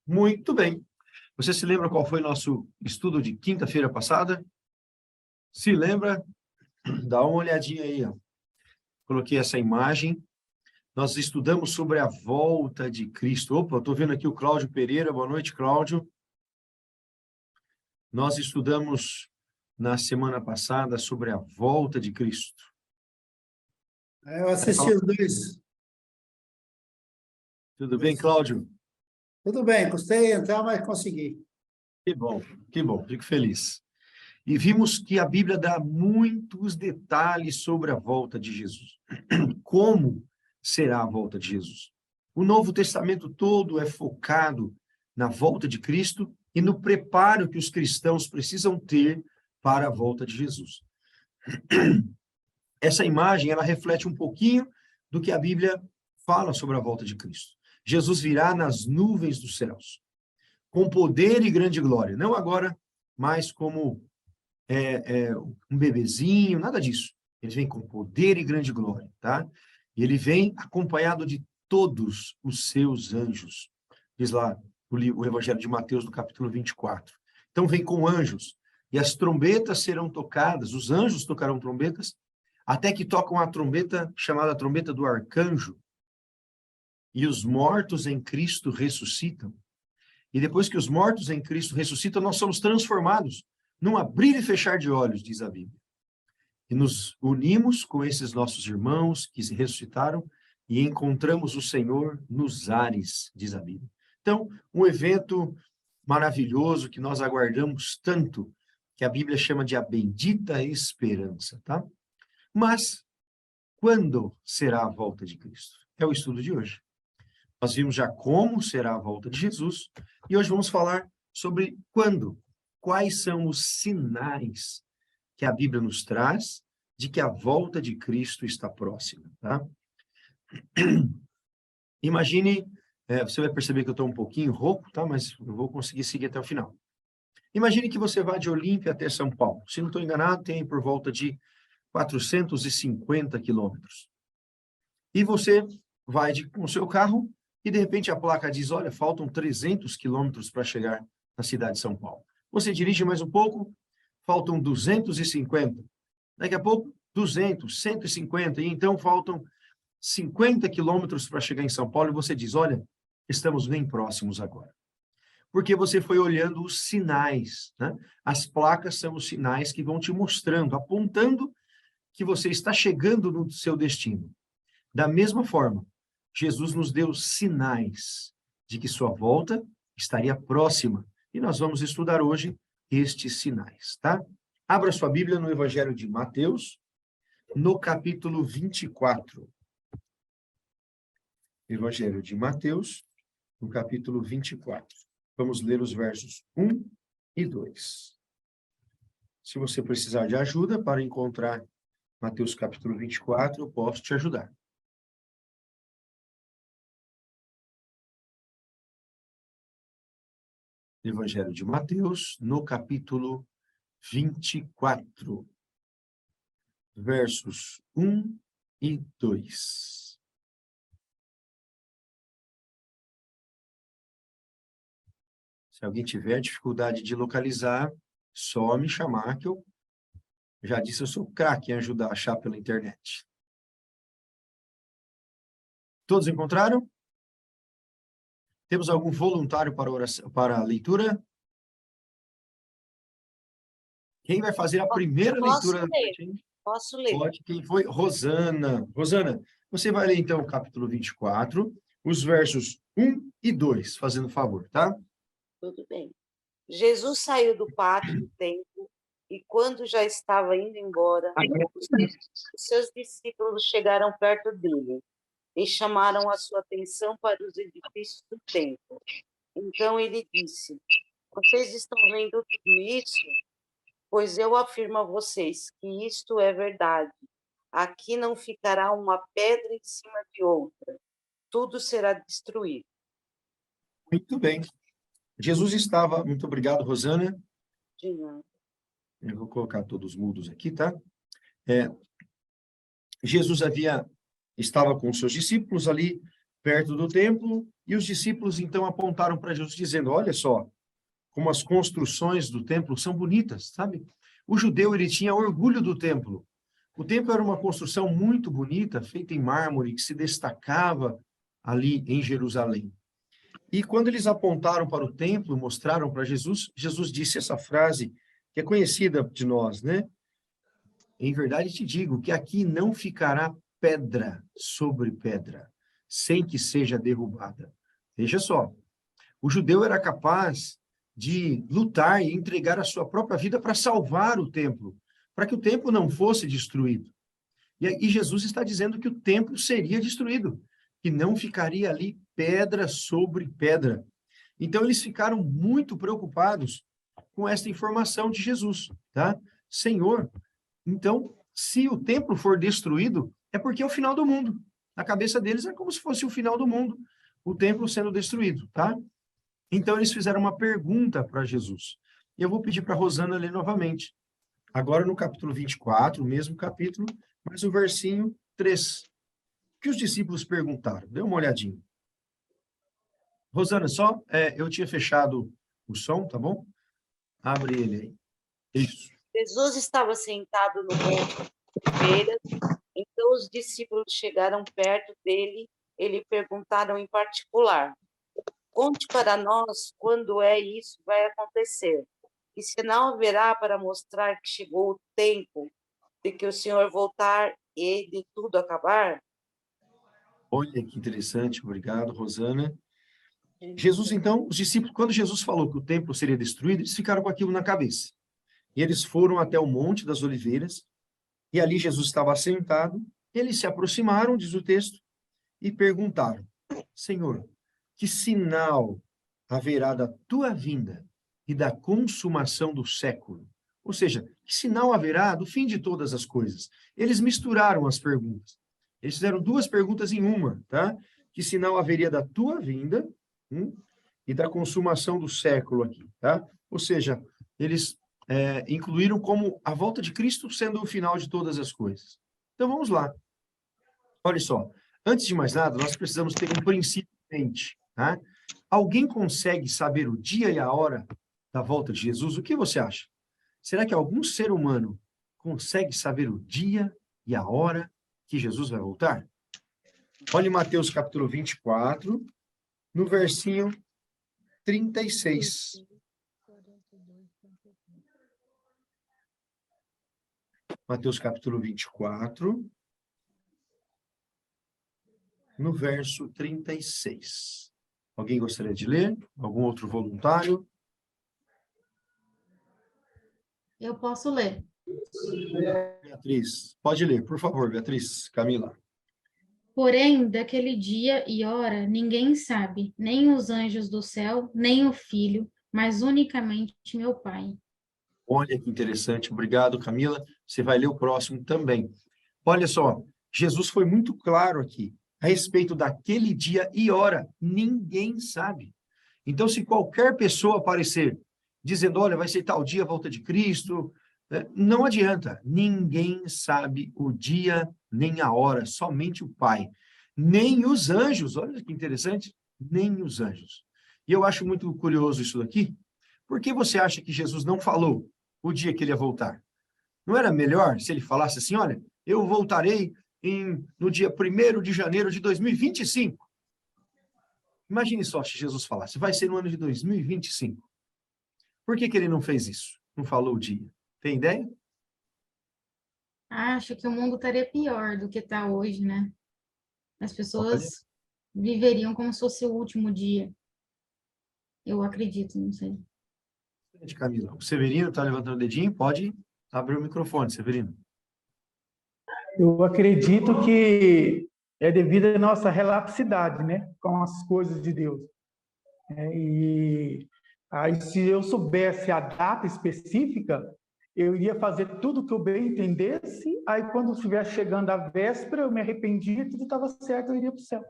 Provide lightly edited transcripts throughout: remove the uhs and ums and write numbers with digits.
Muito bem. Você se lembra qual foi nosso estudo de quinta-feira passada? Se lembra? Dá uma olhadinha aí, ó. Coloquei essa imagem. Nós estudamos sobre a volta de Cristo. Opa, eu estou vendo aqui o Cláudio Pereira. Boa noite, Cláudio. Nós estudamos na semana passada sobre a volta de Cristo. Eu assisti os dois. Tudo bem, Cláudio? Tudo bem, custei entrar, mas consegui. Que bom, fico feliz. E vimos que a Bíblia dá muitos detalhes sobre a volta de Jesus. Como será a volta de Jesus? O Novo Testamento todo é focado na volta de Cristo e no preparo que os cristãos precisam ter para a volta de Jesus. Essa imagem, ela reflete um pouquinho do que a Bíblia fala sobre a volta de Cristo. Jesus virá nas nuvens dos céus, com poder e grande glória. Não agora, mas como um bebezinho, nada disso. Ele vem com poder e grande glória, tá? E ele vem acompanhado de todos os seus anjos. Diz lá o Evangelho de Mateus, no capítulo 24. Então, vem com anjos, e as trombetas serão tocadas, os anjos tocarão trombetas, até que tocam a trombeta, chamada trombeta do arcanjo, e os mortos em Cristo ressuscitam. E depois que os mortos em Cristo ressuscitam, nós somos transformados num abrir e fechar de olhos, diz a Bíblia. E nos unimos com esses nossos irmãos que se ressuscitaram e encontramos o Senhor nos ares, diz a Bíblia. Então, um evento maravilhoso que nós aguardamos tanto, que a Bíblia chama de a bendita esperança, tá? Mas, quando será a volta de Cristo? É o estudo de hoje. Nós vimos já como será a volta de Jesus, e hoje vamos falar sobre quando, quais são os sinais que a Bíblia nos traz de que a volta de Cristo está próxima, tá? Imagine, você vai perceber que eu estou um pouquinho rouco, tá? Mas eu vou conseguir seguir até o final. Imagine que você vá de Olímpia até São Paulo. Se não estou enganado, tem por volta de 450 quilômetros. E você vai com o seu carro e, de repente, a placa diz, olha, faltam 300 quilômetros para chegar na cidade de São Paulo. Você dirige mais um pouco, faltam 250. Daqui a pouco, 200, 150, e então faltam 50 quilômetros para chegar em São Paulo, e você diz, olha, estamos bem próximos agora. Porque você foi olhando os sinais, né? As placas são os sinais que vão te mostrando, apontando que você está chegando no seu destino. Da mesma forma, Jesus nos deu sinais de que sua volta estaria próxima. E nós vamos estudar hoje estes sinais, tá? Abra sua Bíblia no Evangelho de Mateus, no capítulo 24. Evangelho de Mateus, no capítulo 24. Vamos ler os versos 1 e 2. Se você precisar de ajuda para encontrar Mateus capítulo 24, eu posso te ajudar. Evangelho de Mateus, no capítulo 24, versos 1 e 2. Se alguém tiver dificuldade de localizar, só me chamar, que eu já disse, eu sou craque em ajudar a achar pela internet. Todos encontraram? Temos algum voluntário para oração, para a leitura? Quem vai fazer a primeira leitura? Posso ler. Pode. Quem foi? Rosana. Rosana, você vai ler, então, o capítulo 24, os versos 1 e 2, fazendo favor, tá? Tudo bem. Jesus saiu do pátio do templo e, quando já estava indo embora, os seus discípulos chegaram perto dele e chamaram a sua atenção para os edifícios do templo. Então ele disse, vocês estão vendo tudo isso? Pois eu afirmo a vocês que isto é verdade. Aqui não ficará uma pedra em cima de outra. Tudo será destruído. Muito bem. Jesus estava... Muito obrigado, Rosana. De nada. Eu vou colocar todos mudos aqui, tá? Jesus estava com os seus discípulos ali perto do templo, e os discípulos então apontaram para Jesus, dizendo: olha só, como as construções do templo são bonitas, sabe? O judeu, ele tinha orgulho do templo. O templo era uma construção muito bonita, feita em mármore, que se destacava ali em Jerusalém. E quando eles apontaram para o templo, mostraram para Jesus, Jesus disse essa frase que é conhecida de nós, né? Em verdade te digo que aqui não ficará pedra sobre pedra, sem que seja derrubada. Veja só, o judeu era capaz de lutar e entregar a sua própria vida para salvar o templo, para que o templo não fosse destruído. E Jesus está dizendo que o templo seria destruído, que não ficaria ali pedra sobre pedra. Então, eles ficaram muito preocupados com esta informação de Jesus, tá? Senhor, então, se o templo for destruído, é porque é o final do mundo. Na cabeça deles é como se fosse o final do mundo, o templo sendo destruído, tá? Então, eles fizeram uma pergunta para Jesus. E eu vou pedir para a Rosana ler novamente. Agora no capítulo 24, o mesmo capítulo, mas o versinho 3. O que os discípulos perguntaram? Dê uma olhadinha. Rosana, eu tinha fechado o som, tá bom? Abre ele aí. Isso. Jesus estava sentado no monte de Oliveiras, então os discípulos chegaram perto dele e lhe perguntaram em particular: conte para nós quando isso vai acontecer. Que sinal haverá para mostrar que chegou o tempo de que o Senhor voltar e de tudo acabar? Olha que interessante, obrigado, Rosana. Jesus, então, os discípulos, quando Jesus falou que o templo seria destruído, eles ficaram com aquilo na cabeça. E eles foram até o Monte das Oliveiras, e ali Jesus estava sentado, eles se aproximaram, diz o texto, e perguntaram: Senhor, que sinal haverá da tua vinda e da consumação do século? Ou seja, que sinal haverá do fim de todas as coisas? Eles misturaram as perguntas. Eles fizeram duas perguntas em uma, tá? Que sinal haveria da tua vinda e da consumação do século aqui, tá? Ou seja, eles incluíram como a volta de Cristo sendo o final de todas as coisas. Então, vamos lá. Olha só, antes de mais nada, nós precisamos ter um princípio em mente, tá? Alguém consegue saber o dia e a hora da volta de Jesus? O que você acha? Será que algum ser humano consegue saber o dia e a hora que Jesus vai voltar? Olha em Mateus capítulo 24, no versinho 36. Mateus capítulo 24, no verso 36. Alguém gostaria de ler? Algum outro voluntário? Eu posso ler. Beatriz, pode ler, por favor, Beatriz, Camila. Porém, daquele dia e hora ninguém sabe, nem os anjos do céu, nem o Filho, mas unicamente meu Pai. Olha que interessante, obrigado, Camila. Você vai ler o próximo também. Olha só, Jesus foi muito claro aqui a respeito daquele dia e hora. Ninguém sabe. Então, se qualquer pessoa aparecer dizendo, olha, vai ser tal dia a volta de Cristo, não adianta. Ninguém sabe o dia nem a hora, somente o Pai. Nem os anjos, olha que interessante, nem os anjos. E eu acho muito curioso isso daqui. Por que você acha que Jesus não falou o dia que ele ia voltar? Não era melhor se ele falasse assim, olha, eu voltarei no dia 1º de janeiro de 2025? Imagine só se Jesus falasse, vai ser no ano de 2025. Por que ele não fez isso? Não falou o dia? Tem ideia? Acho que o mundo estaria pior do que está hoje, né? As pessoas viveriam como se fosse o último dia. Eu acredito, não sei. Camila, o Severino está levantando o dedinho, pode abrir o microfone, Severino. Eu acredito que é devido à nossa relapsidade, né, com as coisas de Deus. E aí, se eu soubesse a data específica, eu iria fazer tudo que eu bem entendesse, aí quando estiver chegando a véspera, eu me arrependia, tudo estava certo, eu iria para o céu.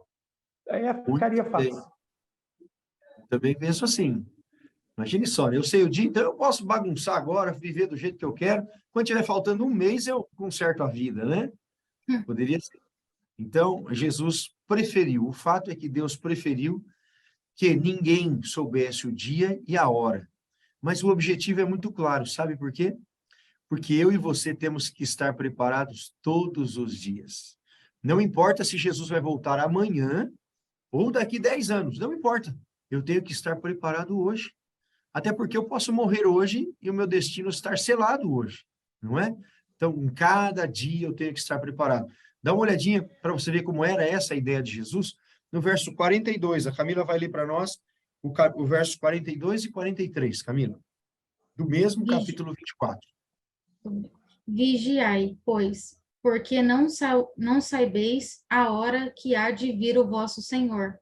Aí ficaria fácil. Também penso assim. Imagine só, eu sei o dia, então eu posso bagunçar agora, viver do jeito que eu quero. Quando tiver faltando um mês, eu conserto a vida, né? Poderia ser. Então, Jesus preferiu, o fato é que Deus preferiu que ninguém soubesse o dia e a hora. Mas o objetivo é muito claro, sabe por quê? Porque eu e você temos que estar preparados todos os dias. Não importa se Jesus vai voltar amanhã ou daqui 10 anos, não importa. Eu tenho que estar preparado hoje. Até porque eu posso morrer hoje e o meu destino estar selado hoje, não é? Então, em cada dia eu tenho que estar preparado. Dá uma olhadinha para você ver como era essa a ideia de Jesus. No verso 42, a Camila vai ler para nós o verso 42 e 43, Camila. Do mesmo capítulo 24. Vigiai, pois, porque não saibeis a hora que há de vir o vosso Senhor.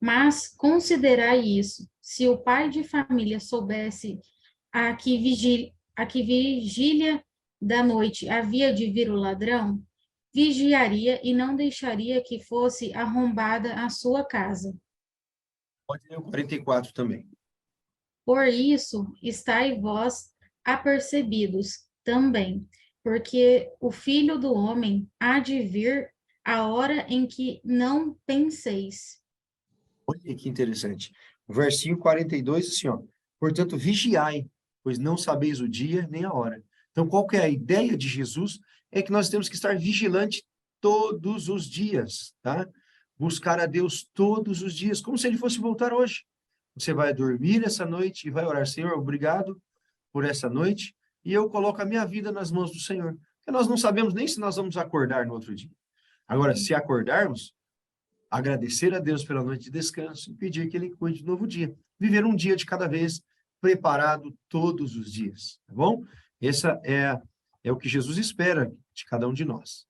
Mas considerai isso: se o pai de família soubesse a que vigília da noite havia de vir o ladrão, vigiaria e não deixaria que fosse arrombada a sua casa. Pode ler o 44 também. Por isso, estai vós apercebidos também, porque o Filho do Homem há de vir a hora em que não penseis. Olha que interessante. O versinho 42, assim, ó. Portanto, vigiai, pois não sabeis o dia nem a hora. Então, qual que é a ideia de Jesus? É que nós temos que estar vigilante todos os dias, tá? Buscar a Deus todos os dias, como se ele fosse voltar hoje. Você vai dormir essa noite e vai orar, Senhor, obrigado por essa noite, e eu coloco a minha vida nas mãos do Senhor. Porque nós não sabemos nem se nós vamos acordar no outro dia. Agora, se acordarmos, agradecer a Deus pela noite de descanso e pedir que ele cuide do novo dia. Viver um dia de cada vez, preparado todos os dias, tá bom? Essa é o que Jesus espera de cada um de nós.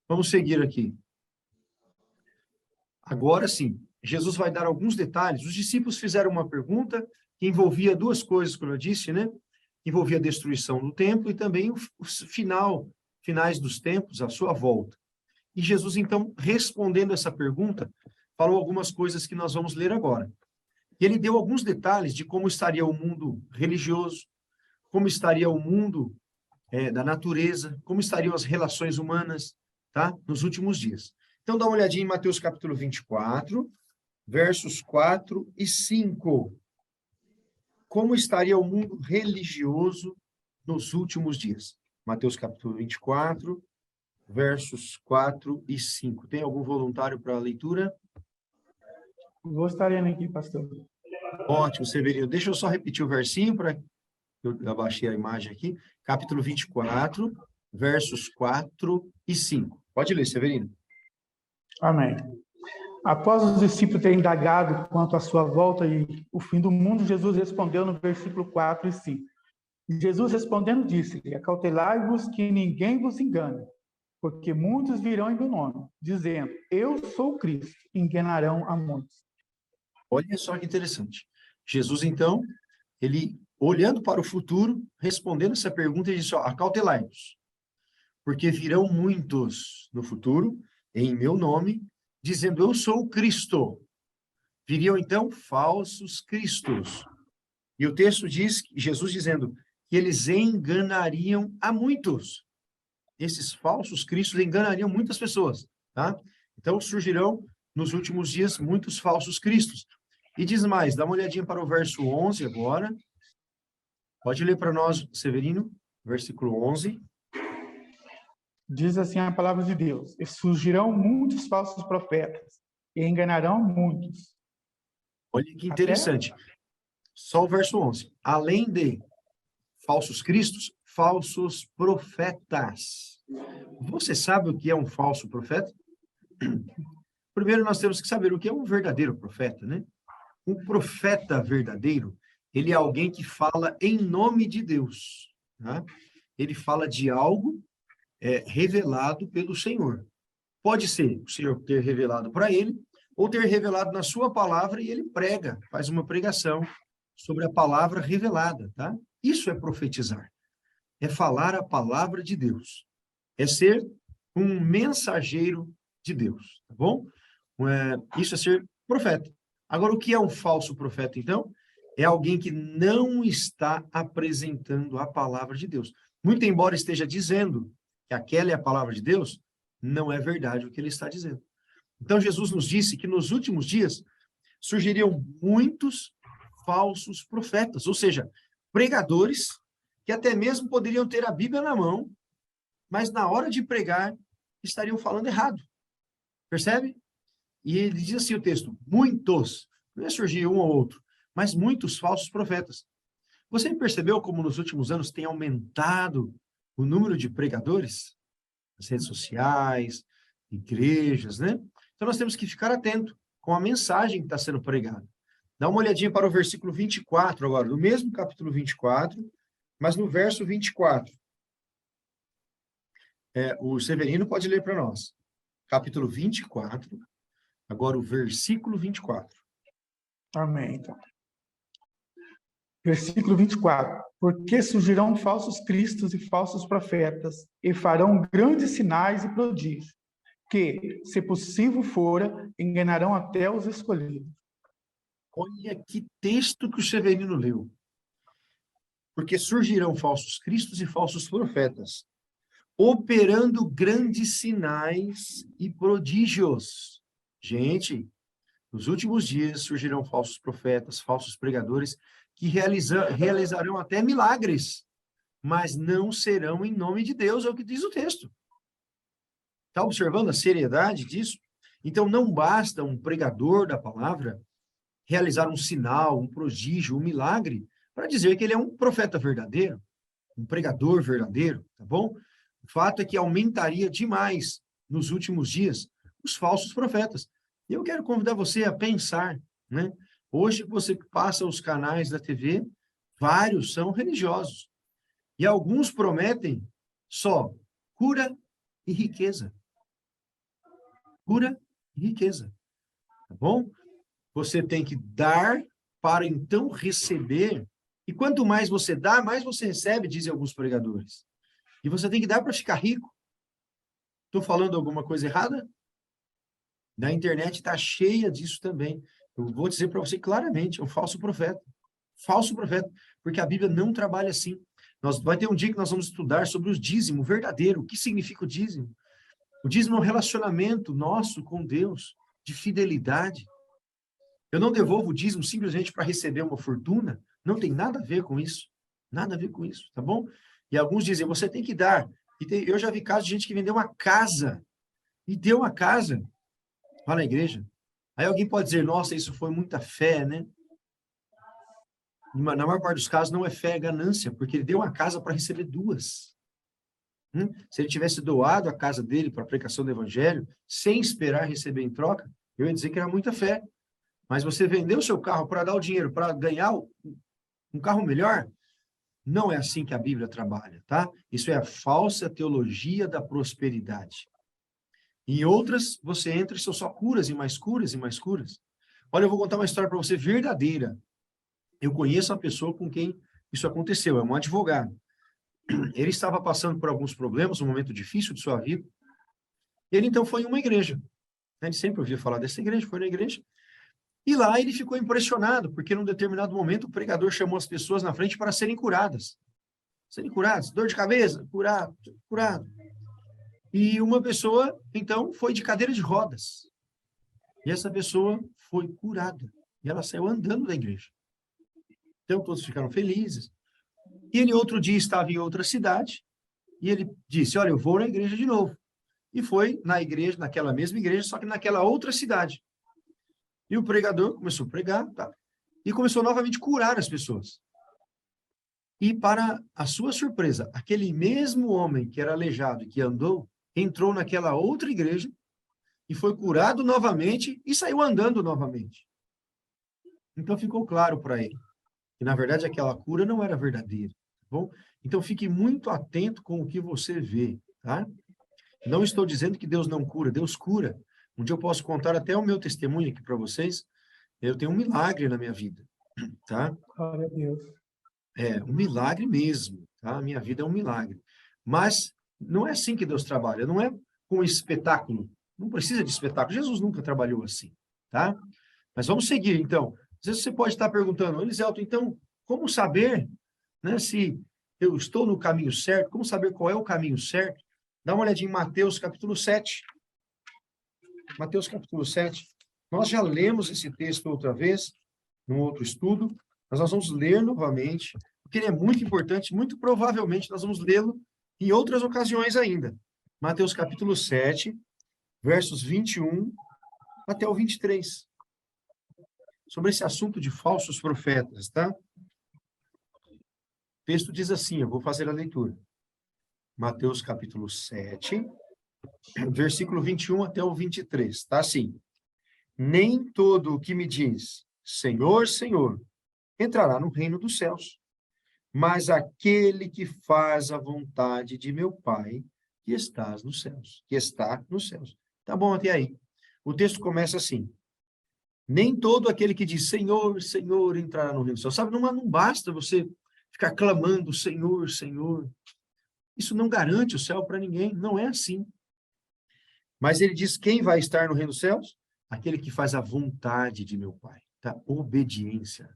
Vamos seguir aqui. Agora sim, Jesus vai dar alguns detalhes. Os discípulos fizeram uma pergunta que envolvia duas coisas, como eu disse, né? Envolvia a destruição do templo e também os finais dos tempos, a sua volta. E Jesus, então, respondendo essa pergunta, falou algumas coisas que nós vamos ler agora. E ele deu alguns detalhes de como estaria o mundo religioso, como estaria o mundo da natureza, como estariam as relações humanas, tá? Nos últimos dias. Então, dá uma olhadinha em Mateus capítulo 24, versos 4 e 5. Como estaria o mundo religioso nos últimos dias? Mateus capítulo 24, versos 4 e 5. Tem algum voluntário para a leitura? Gostaria aqui, pastor. Ótimo, Severino. Deixa eu só repetir o versinho para eu abaixei a imagem aqui. Capítulo 24, versos 4 e 5. Pode ler, Severino. Amém. Após os discípulos terem indagado quanto à sua volta e o fim do mundo, Jesus respondeu no versículo 4 e 5. Jesus respondendo disse-lhe: acautelai-vos que ninguém vos engane, porque muitos virão em meu nome, dizendo: eu sou Cristo, enganarão a muitos. Olha só que interessante. Jesus, então, ele, olhando para o futuro, respondendo essa pergunta, ele disse, acautelai-vos, porque virão muitos no futuro, em meu nome, dizendo, eu sou o Cristo. Viriam, então, falsos cristos. E o texto diz, Jesus dizendo, que eles enganariam a muitos. Esses falsos cristos enganariam muitas pessoas, tá? Então, surgirão, nos últimos dias, muitos falsos cristos. E diz mais, dá uma olhadinha para o verso 11 agora. Pode ler para nós, Severino, versículo 11. Diz assim a palavra de Deus: e surgirão muitos falsos profetas, e enganarão muitos. Olha que interessante. Só o verso 11. Além de falsos cristos, falsos profetas. Você sabe o que é um falso profeta? Primeiro, nós temos que saber o que é um verdadeiro profeta, né? Um profeta verdadeiro, ele é alguém que fala em nome de Deus, tá? Ele fala de algo revelado pelo Senhor. Pode ser o Senhor ter revelado para ele, ou ter revelado na sua palavra e ele prega, faz uma pregação sobre a palavra revelada, tá? Isso é profetizar. É falar a palavra de Deus. É ser um mensageiro de Deus, tá bom? Isso é ser profeta. Agora, o que é um falso profeta, então? É alguém que não está apresentando a palavra de Deus. Muito embora esteja dizendo que aquela é a palavra de Deus, não é verdade o que ele está dizendo. Então, Jesus nos disse que nos últimos dias surgiriam muitos falsos profetas, ou seja, pregadores que até mesmo poderiam ter a Bíblia na mão, mas na hora de pregar estariam falando errado. Percebe? E ele diz assim o texto, muitos, não é surgir um ou outro, mas muitos falsos profetas. Você percebeu como nos últimos anos tem aumentado o número de pregadores? Nas redes sociais, igrejas, né? Então nós temos que ficar atento com a mensagem que está sendo pregada. Dá uma olhadinha para o versículo 24 agora, do mesmo capítulo 24, mas no verso 24. O Severino pode ler para nós. Capítulo 24, agora o versículo 24. Amém, então. Versículo 24. Porque surgirão falsos cristos e falsos profetas, e farão grandes sinais e prodígios, que, se possível fora, enganarão até os escolhidos. Olha que texto que o Severino leu. Porque surgirão falsos cristos e falsos profetas, operando grandes sinais e prodígios. Gente, nos últimos dias surgirão falsos profetas, falsos pregadores, que realizarão até milagres, mas não serão em nome de Deus, é o que diz o texto. Está observando a seriedade disso? Então, não basta um pregador da palavra realizar um sinal, um prodígio, um milagre, para dizer que ele é um profeta verdadeiro, um pregador verdadeiro, tá bom? O fato é que aumentaria demais nos últimos dias os falsos profetas. E eu quero convidar você a pensar, né? Hoje você passa os canais da TV, vários são religiosos. E alguns prometem só cura e riqueza. Cura e riqueza. Tá bom? Você tem que dar para então receber. E quanto mais você dá, mais você recebe, dizem alguns pregadores. E você tem que dar para ficar rico. Estou falando alguma coisa errada? Na internet está cheia disso também. Eu vou dizer para você claramente, é um falso profeta. Falso profeta, porque a Bíblia não trabalha assim. Vai ter um dia que nós vamos estudar sobre o dízimo verdadeiro. O que significa o dízimo? O dízimo é um relacionamento nosso com Deus, de fidelidade. Eu não devolvo o dízimo simplesmente para receber uma fortuna. Não tem nada a ver com isso. Nada a ver com isso, tá bom? E alguns dizem, você tem que dar. Eu já vi casos de gente que vendeu uma casa. E deu uma casa lá na igreja. Aí alguém pode dizer, nossa, isso foi muita fé, né? Na maior parte dos casos não é fé, é ganância, porque ele deu uma casa para receber duas. Se ele tivesse doado a casa dele para a pregação do evangelho, sem esperar receber em troca, eu ia dizer que era muita fé. Mas você vendeu o seu carro para dar o dinheiro, para ganhar um carro melhor, não é assim que a Bíblia trabalha, tá? Isso é a falsa teologia da prosperidade. Em outras, você entra e são só curas e mais curas e mais curas. Olha, eu vou contar uma história para você verdadeira. Eu conheço uma pessoa com quem isso aconteceu, é um advogado. Ele estava passando por alguns problemas, um momento difícil de sua vida. Ele, então, foi em uma igreja. Ele sempre ouvia falar dessa igreja, foi na igreja. E lá ele ficou impressionado, porque num determinado momento o pregador chamou as pessoas na frente para serem curadas. Serem curadas, dor de cabeça, curado, curado. E uma pessoa, então, foi de cadeira de rodas. E essa pessoa foi curada. E ela saiu andando da igreja. Então, todos ficaram felizes. E ele, outro dia, estava em outra cidade, e ele disse, olha, eu vou na igreja de novo. E foi na igreja, naquela mesma igreja, só que naquela outra cidade. E o pregador começou a pregar, tá? E começou novamente a curar as pessoas. E, para a sua surpresa, aquele mesmo homem que era aleijado e que andou, entrou naquela outra igreja e foi curado novamente e saiu andando novamente. Então, ficou claro para ele que, na verdade, aquela cura não era verdadeira. Tá bom? Então, fique muito atento com o que você vê, tá? Não estou dizendo que Deus não cura, Deus cura. Um dia eu posso contar até o meu testemunho aqui para vocês. Eu tenho um milagre na minha vida, tá? Glória a Deus. É, um milagre mesmo, tá? A minha vida é um milagre. Mas não é assim que Deus trabalha, não é com espetáculo. Não precisa de espetáculo. Jesus nunca trabalhou assim, tá? Mas vamos seguir, então. Às vezes você pode estar perguntando, Eliselto, então, como saber, né, se eu estou no caminho certo? Como saber qual é o caminho certo? Dá uma olhadinha em Mateus capítulo 7. Mateus capítulo 7. Nós já lemos esse texto outra vez, num outro estudo, mas nós vamos ler novamente, porque ele é muito importante, muito provavelmente nós vamos lê-lo em outras ocasiões ainda. Mateus capítulo 7, versos 21 até o 23. Sobre esse assunto de falsos profetas, tá? O texto diz assim, eu vou fazer a leitura. Mateus capítulo 7, versículo 21 até o 23, tá assim. Nem todo o que me diz, Senhor, Senhor, entrará no reino dos céus, mas aquele que faz a vontade de meu Pai, que está nos céus. Tá bom até aí. O texto começa assim. Nem todo aquele que diz, Senhor, Senhor, entrará no reino dos céus. Sabe, não basta você ficar clamando, Senhor, Senhor. Isso não garante o céu para ninguém, não é assim. Mas ele diz, quem vai estar no reino dos céus? Aquele que faz a vontade de meu Pai. Tá? Obediência.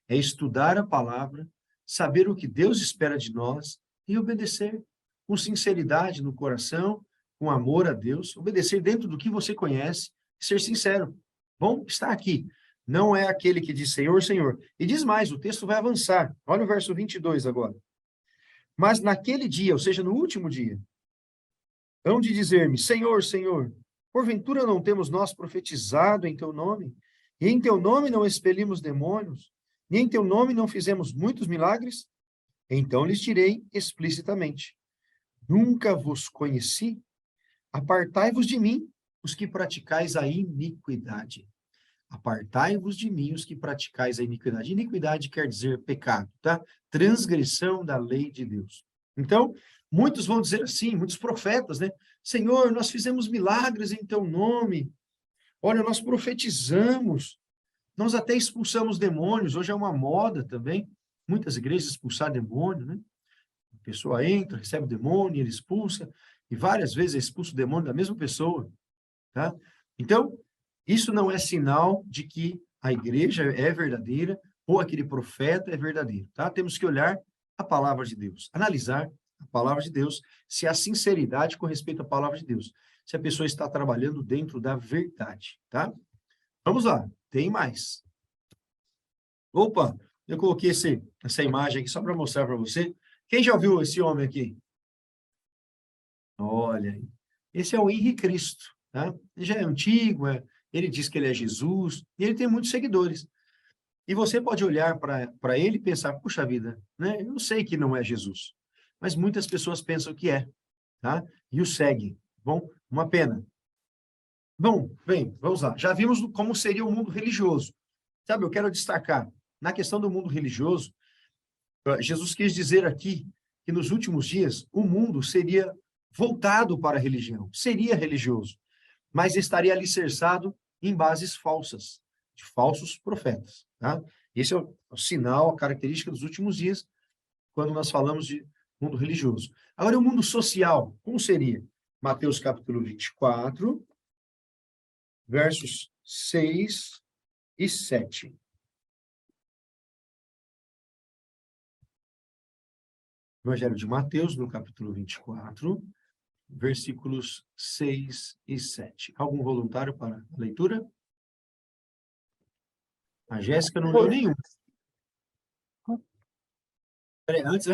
É estudar a palavra, saber o que Deus espera de nós e obedecer com sinceridade no coração, com amor a Deus, obedecer dentro do que você conhece, ser sincero. Bom, está aqui. Não é aquele que diz Senhor, Senhor. E diz mais, o texto vai avançar. Olha o verso 22 agora. Mas naquele dia, ou seja, no último dia, hão de dizer-me, Senhor, Senhor, porventura não temos nós profetizado em teu nome? E em teu nome não expelimos demônios? E em teu nome não fizemos muitos milagres? Então lhes direi explicitamente, nunca vos conheci, apartai-vos de mim, os que praticais a iniquidade. Apartai-vos de mim, os que praticais a iniquidade. Iniquidade quer dizer pecado, tá? Transgressão da lei de Deus. Então, muitos vão dizer assim, muitos profetas, né? Senhor, nós fizemos milagres em teu nome. Olha, nós profetizamos. Nós até expulsamos demônios. Hoje é uma moda também. Muitas igrejas expulsar demônio, né? A pessoa entra, recebe o demônio, ele expulsa. E várias vezes é expulso o demônio da mesma pessoa, tá? Então, isso não é sinal de que a igreja é verdadeira ou aquele profeta é verdadeiro, tá? Temos que olhar a palavra de Deus, analisar a palavra de Deus, se há sinceridade com respeito à palavra de Deus, se a pessoa está trabalhando dentro da verdade, tá? Vamos lá, tem mais. Opa, eu coloquei essa imagem aqui só para mostrar para você. Quem já viu esse homem aqui? Olha, esse é o Henri Cristo, tá? Ele já é antigo, ele diz que ele é Jesus, e ele tem muitos seguidores. E você pode olhar para ele e pensar, puxa vida, né? Eu sei que não é Jesus, mas muitas pessoas pensam que é, tá? E o seguem. Bom, uma pena. Bom, bem, vamos lá. Já vimos como seria o mundo religioso. Sabe, eu quero destacar, na questão do mundo religioso, Jesus quis dizer aqui que nos últimos dias o mundo seria voltado para a religião, seria religioso, mas estaria alicerçado em bases falsas, de falsos profetas, tá? Esse é o sinal, a característica dos últimos dias, quando nós falamos de mundo religioso. Agora, o mundo social, como seria? Mateus capítulo 24, versos 6 e 7. Evangelho de Mateus, no capítulo 24, versículos 6 e 7. Algum voluntário para a leitura? A Jéssica não leu nenhum. Antes,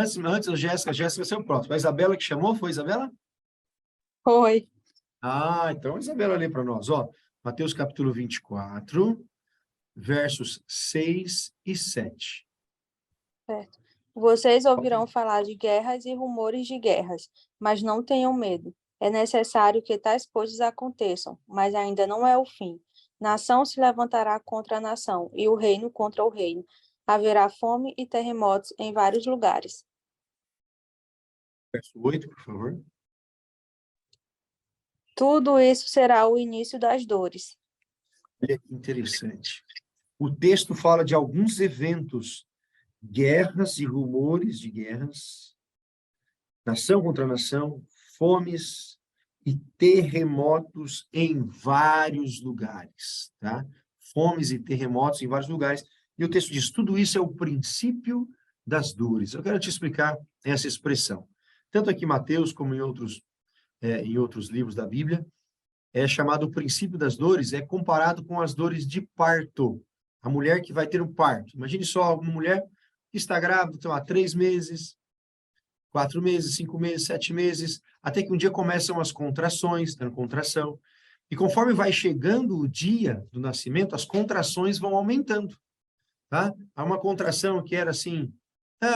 a Jéssica vai ser o próximo. A Isabela que chamou, foi a Isabela? Foi. Ah, então a Isabela lê para nós. Ó, Mateus capítulo 24, versos 6 e 7. Certo. Vocês ouvirão falar de guerras e rumores de guerras, mas não tenham medo. É necessário que tais coisas aconteçam, mas ainda não é o fim. Nação se levantará contra a nação, e o reino contra o reino. Haverá fome e terremotos em vários lugares. Verso 8, por favor. Tudo isso será o início das dores. Olha que interessante. O texto fala de alguns eventos, guerras e rumores de guerras, nação contra nação, fomes e terremotos em vários lugares, tá? Fomes e terremotos em vários lugares. E o texto diz, tudo isso é o princípio das dores. Eu quero te explicar essa expressão. tanto aqui em Mateus como em outros livros da Bíblia, é chamado o princípio das dores, é comparado com as dores de parto. A mulher que vai ter um parto. Imagine só uma mulher que está grávida, então, há 3 meses, 4 meses, 5 meses, 7 meses, até que um dia começam as contrações, dando contração. E conforme vai chegando o dia do nascimento, as contrações vão aumentando, tá? Há uma contração que era assim,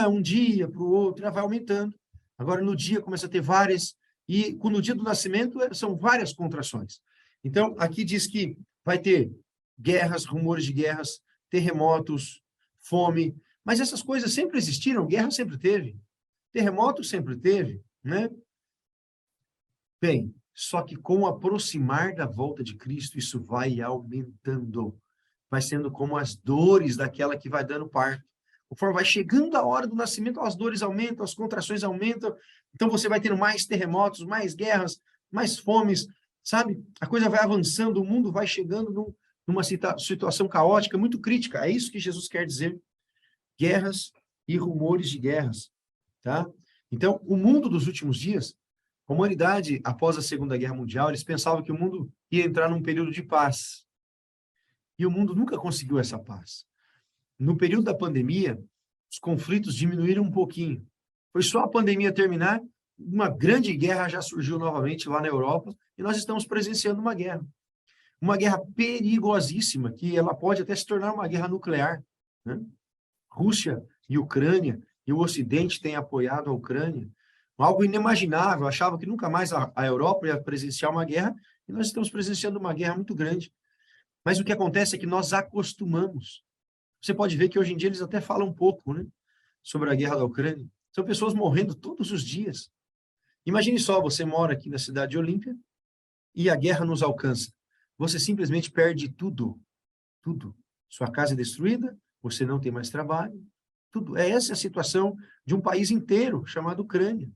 um dia para o outro, vai aumentando. Agora, no dia, começa a ter várias, e no dia do nascimento, são várias contrações. Então, aqui diz que vai ter guerras, rumores de guerras, terremotos, fome, mas essas coisas sempre existiram, guerra sempre teve, terremoto sempre teve, né? Bem, só que com o aproximar da volta de Cristo, isso vai aumentando, vai sendo como as dores daquela que vai dando parto. Conforme vai chegando a hora do nascimento, as dores aumentam, as contrações aumentam, então você vai tendo mais terremotos, mais guerras, mais fomes, sabe? A coisa vai avançando, o mundo vai chegando numa situação caótica, muito crítica. É isso que Jesus quer dizer. Guerras e rumores de guerras, tá? Então, o mundo dos últimos dias, a humanidade, após a Segunda Guerra Mundial, eles pensavam que o mundo ia entrar num período de paz. E o mundo nunca conseguiu essa paz. No período da pandemia, os conflitos diminuíram um pouquinho. Foi só a pandemia terminar, uma grande guerra já surgiu novamente lá na Europa, e nós estamos presenciando uma guerra. Uma guerra perigosíssima, que ela pode até se tornar uma guerra nuclear, né? Rússia e Ucrânia, e o Ocidente tem apoiado a Ucrânia. Algo inimaginável, achava que nunca mais a Europa ia presenciar uma guerra, e nós estamos presenciando uma guerra muito grande. Mas o que acontece é que nós acostumamos. Você pode ver que hoje em dia eles até falam um pouco, né, sobre a guerra da Ucrânia. São pessoas morrendo todos os dias. Imagine só, você mora aqui na cidade de Olímpia e a guerra nos alcança. Você simplesmente perde tudo. Tudo. Sua casa é destruída, você não tem mais trabalho, tudo. Essa a situação de um país inteiro chamado Ucrânia.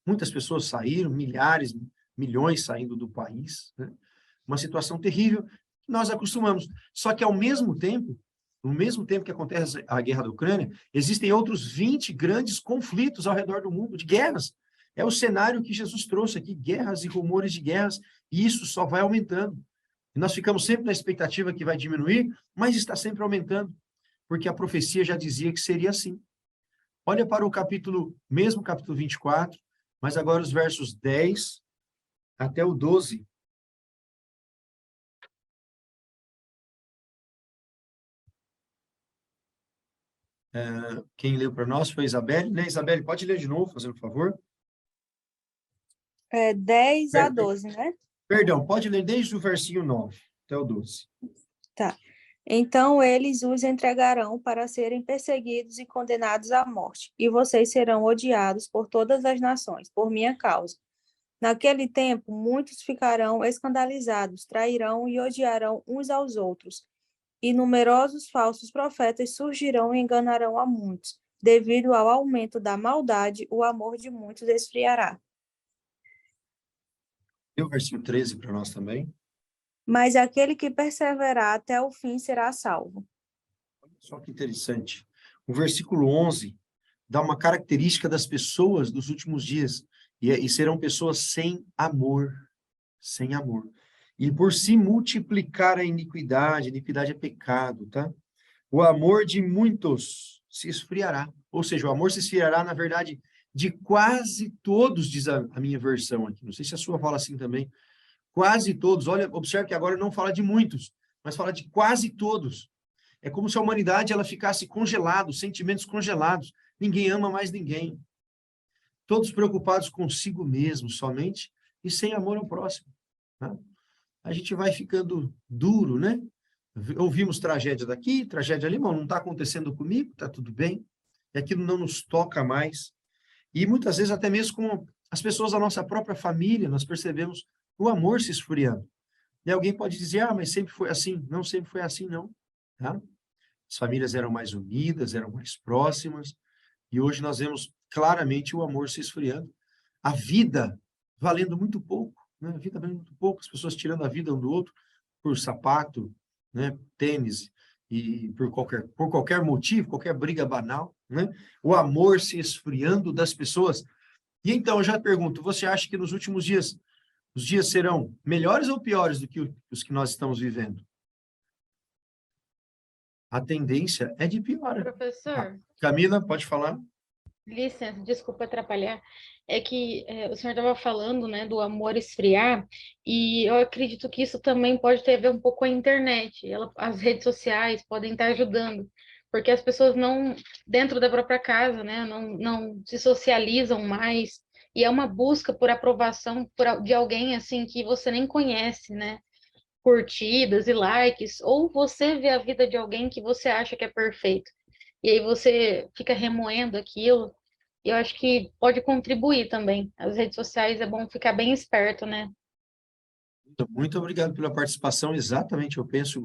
Muitas pessoas saíram, milhares, milhões saindo do país, né? Uma situação terrível, nós acostumamos. Só que, ao mesmo tempo, no mesmo tempo que acontece a guerra da Ucrânia, existem outros 20 grandes conflitos ao redor do mundo, de guerras. É o cenário que Jesus trouxe aqui, guerras e rumores de guerras, e isso só vai aumentando. E nós ficamos sempre na expectativa que vai diminuir, mas está sempre aumentando, porque a profecia já dizia que seria assim. Olha para o mesmo capítulo 24, mas agora os versos 10 até o 12. Quem leu para nós foi a Isabelle, né? Isabelle, pode ler de novo, fazendo favor? 10 a 12, né? Perdão, pode ler desde o versinho 9 até o 12. Tá. Então eles os entregarão para serem perseguidos e condenados à morte, e vocês serão odiados por todas as nações, por minha causa. Naquele tempo, muitos ficarão escandalizados, trairão e odiarão uns aos outros, e numerosos falsos profetas surgirão e enganarão a muitos. Devido ao aumento da maldade, o amor de muitos esfriará. E o versículo 13 para nós também. Mas aquele que perseverar até o fim será salvo. Olha só que interessante. O versículo 11 dá uma característica das pessoas dos últimos dias, e serão pessoas sem amor. Sem amor. E por se multiplicar a iniquidade é pecado, tá? O amor de muitos se esfriará. Ou seja, o amor se esfriará, na verdade, de quase todos, diz a minha versão aqui. Não sei se a sua fala assim também. Quase todos. Olha, observe que agora não fala de muitos, mas fala de quase todos. É como se a humanidade ela ficasse congelada, sentimentos congelados. Ninguém ama mais ninguém. Todos preocupados consigo mesmo, somente, e sem amor ao próximo. Tá? A gente vai ficando duro, né? Ouvimos tragédia daqui, tragédia ali, não está acontecendo comigo, está tudo bem. E aquilo não nos toca mais. E muitas vezes, até mesmo com as pessoas da nossa própria família, nós percebemos o amor se esfriando. E alguém pode dizer, mas sempre foi assim. Não sempre foi assim, não. Tá? As famílias eram mais unidas, eram mais próximas, e hoje nós vemos claramente o amor se esfriando. A vida valendo muito pouco, né? A vida valendo muito pouco, as pessoas tirando a vida um do outro por sapato, né? Tênis, e por qualquer motivo, qualquer briga banal, né? O amor se esfriando das pessoas. E então, eu já pergunto, você acha que nos últimos dias, os dias serão melhores ou piores do que os que nós estamos vivendo? A tendência é de pior. Professor, Camila, pode falar? licença, desculpa atrapalhar. É que o senhor estava falando, né, do amor esfriar, e eu acredito que isso também pode ter a ver um pouco com a internet. As redes sociais podem estar ajudando, porque as pessoas não, dentro da própria casa, né, não se socializam mais, e é uma busca por aprovação de alguém, assim, que você nem conhece, né? Curtidas e likes, ou você vê a vida de alguém que você acha que é perfeito. E aí você fica remoendo aquilo. E eu acho que pode contribuir também. As redes sociais é bom ficar bem esperto, né? Muito obrigado pela participação. Exatamente, eu penso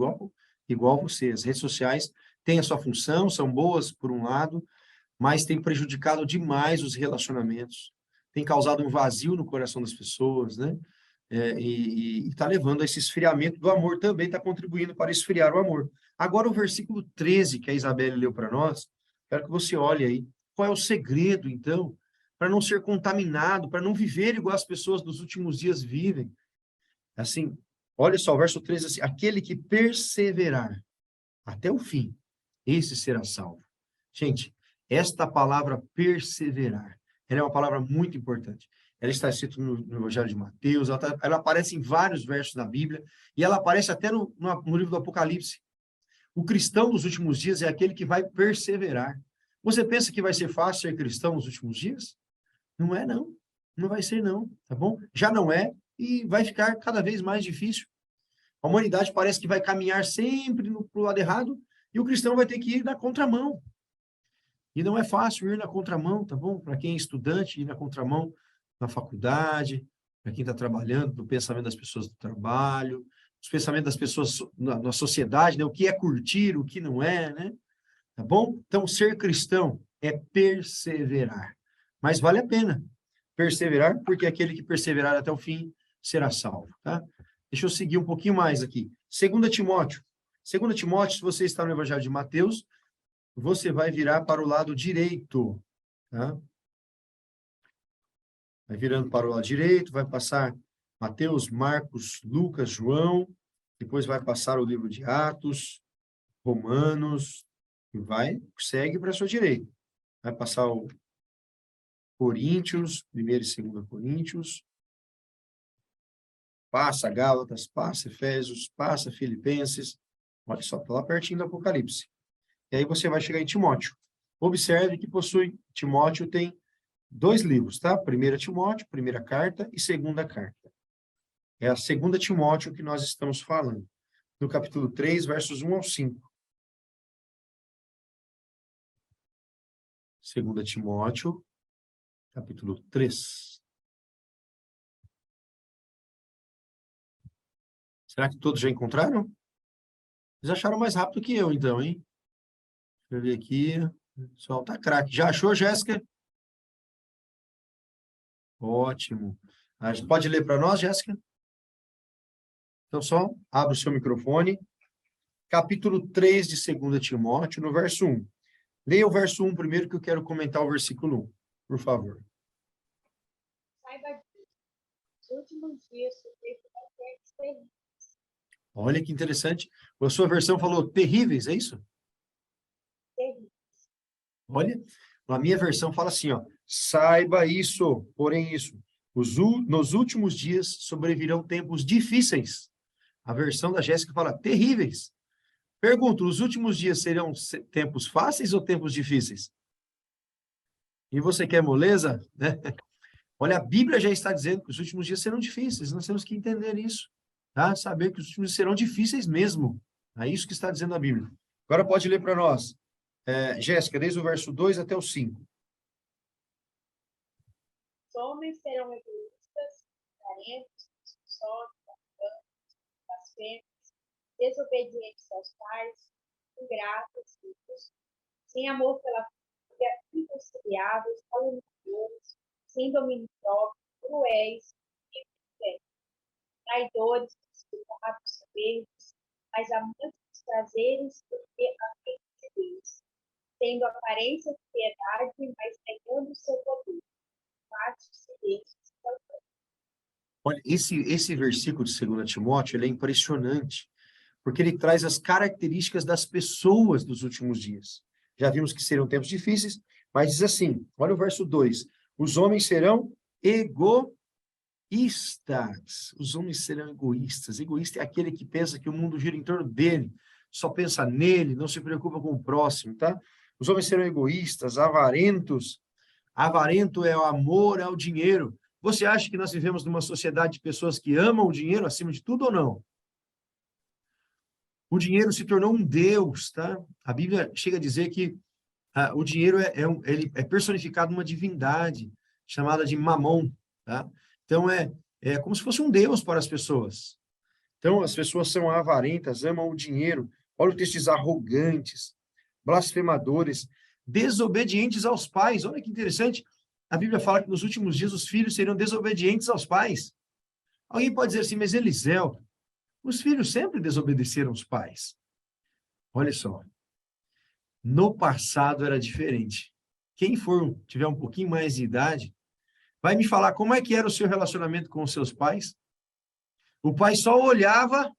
igual você. As redes sociais têm a sua função, são boas por um lado, mas têm prejudicado demais os relacionamentos, tem causado um vazio no coração das pessoas, né? E está levando a esse esfriamento do amor também, está contribuindo para esfriar o amor. Agora, o versículo 13 que a Isabelle leu para nós, quero que você olhe aí. Qual é o segredo, então, para não ser contaminado, para não viver igual as pessoas dos últimos dias vivem? Assim, olha só, o verso 13, assim, aquele que perseverar até o fim, esse será salvo. Gente, esta palavra perseverar, ela é uma palavra muito importante. Ela está escrita no Evangelho de Mateus, ela aparece em vários versos da Bíblia, e ela aparece até no livro do Apocalipse. O cristão dos últimos dias é aquele que vai perseverar. Você pensa que vai ser fácil ser cristão nos últimos dias? Não é, não. Não vai ser, não, tá bom? Já não é, e vai ficar cada vez mais difícil. A humanidade parece que vai caminhar sempre para o lado errado, e o cristão vai ter que ir na contramão. E não é fácil ir na contramão, tá bom? Para quem é estudante, ir na contramão na faculdade, para quem está trabalhando, no pensamento das pessoas do trabalho, os pensamentos das pessoas na sociedade, né? O que é curtir, o que não é, né? Tá bom? Então, ser cristão é perseverar. Mas vale a pena perseverar, porque aquele que perseverar até o fim será salvo, tá? Deixa eu seguir um pouquinho mais aqui. 2 Timóteo. 2 Timóteo, se você está no Evangelho de Mateus, você vai virar para o lado direito, tá? Vai virando para o lado direito, vai passar Mateus, Marcos, Lucas, João, depois vai passar o livro de Atos, Romanos, e segue para a sua direita. Vai passar o Coríntios, 1º e 2 Coríntios, passa Gálatas, passa Efésios, passa Filipenses, olha só, está lá pertinho do Apocalipse. E aí você vai chegar em Timóteo. Observe que Timóteo tem 2 livros, tá? 1 Timóteo, primeira carta, e segunda carta. É a 2 Timóteo que nós estamos falando, no capítulo 3, versos 1 ao 5. 2 Timóteo, capítulo 3. Será que todos já encontraram? Eles acharam mais rápido que eu, então, hein? Deixa eu ver aqui. O pessoal tá craque. Já achou, Jéssica? Ótimo. Pode ler para nós, Jéssica? Então, só abre o seu microfone. Capítulo 3 de 2 Timóteo, no verso 1. Leia o verso 1 primeiro, que eu quero comentar o versículo 1, por favor. Saiba disso. Os últimos dias sofreram terríveis. Olha que interessante. A sua versão falou terríveis, é isso? Terríveis. Olha, a minha versão fala assim, ó. Saiba isso, porém isso. Nos últimos dias sobrevirão tempos difíceis. A versão da Jéssica fala terríveis. Pergunto, os últimos dias serão tempos fáceis ou tempos difíceis? E você quer moleza? Né? Olha, a Bíblia já está dizendo que os últimos dias serão difíceis. Nós temos que entender isso, tá? Saber que os últimos dias serão difíceis mesmo. É isso que está dizendo a Bíblia. Agora pode ler para nós. Jéssica, desde o verso 2 até o 5. Os homens serão egoístas, carentos, sólidos, blasfemos, desobedientes aos pais, ingratos, ricos, sem amor pela família, inconciliáveis, caluniadores, sem domínio próprio, cruéis, infiéis, traidores, descuidados, soberbos, mais amantes dos prazeres do que amantes de Deus, tendo aparência de piedade, mas negando o seu poder. Mas Olha, esse versículo de 2 Timóteo, ele é impressionante, porque ele traz as características das pessoas dos últimos dias. Já vimos que serão tempos difíceis, mas diz assim, olha o verso 2, os homens serão egoístas. Os homens serão egoístas. Egoísta é aquele que pensa que o mundo gira em torno dele, só pensa nele, não se preocupa com o próximo, tá? Os homens serão egoístas, avarentos. Avarento é o amor ao dinheiro. Você acha que nós vivemos numa sociedade de pessoas que amam o dinheiro acima de tudo ou não? O dinheiro se tornou um deus, tá? A Bíblia chega a dizer que o dinheiro ele é personificado numa divindade chamada de Mamon, tá? Então, é como se fosse um deus para as pessoas. Então, as pessoas são avarentas, amam o dinheiro. Olha o texto diz arrogantes, blasfemadores, desobedientes aos pais. Olha que interessante. A Bíblia fala que nos últimos dias os filhos seriam desobedientes aos pais. Alguém pode dizer assim, mas Eliseu, os filhos sempre desobedeceram os pais. Olha só. No passado era diferente. Quem tiver um pouquinho mais de idade, vai me falar como é que era o seu relacionamento com os seus pais. O pai só olhava,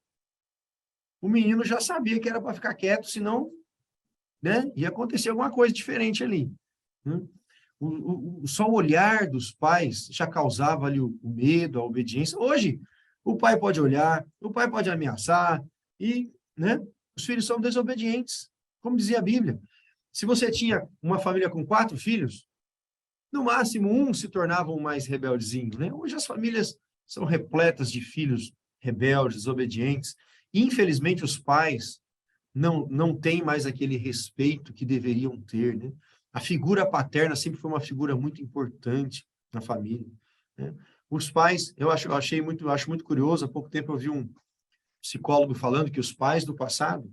o menino já sabia que era para ficar quieto, senão, né, ia acontecer alguma coisa diferente ali. Só o olhar dos pais já causava ali o medo, a obediência. Hoje, o pai pode olhar, o pai pode ameaçar, e, né, os filhos são desobedientes, como dizia a Bíblia. Se você tinha uma família com 4 filhos, no máximo um se tornava um mais rebeldezinho, né? Hoje as famílias são repletas de filhos rebeldes, desobedientes. Infelizmente, os pais não têm mais aquele respeito que deveriam ter, né? A figura paterna sempre foi uma figura muito importante na família, né? Os pais, eu acho muito curioso, há pouco tempo eu vi um psicólogo falando que os pais do passado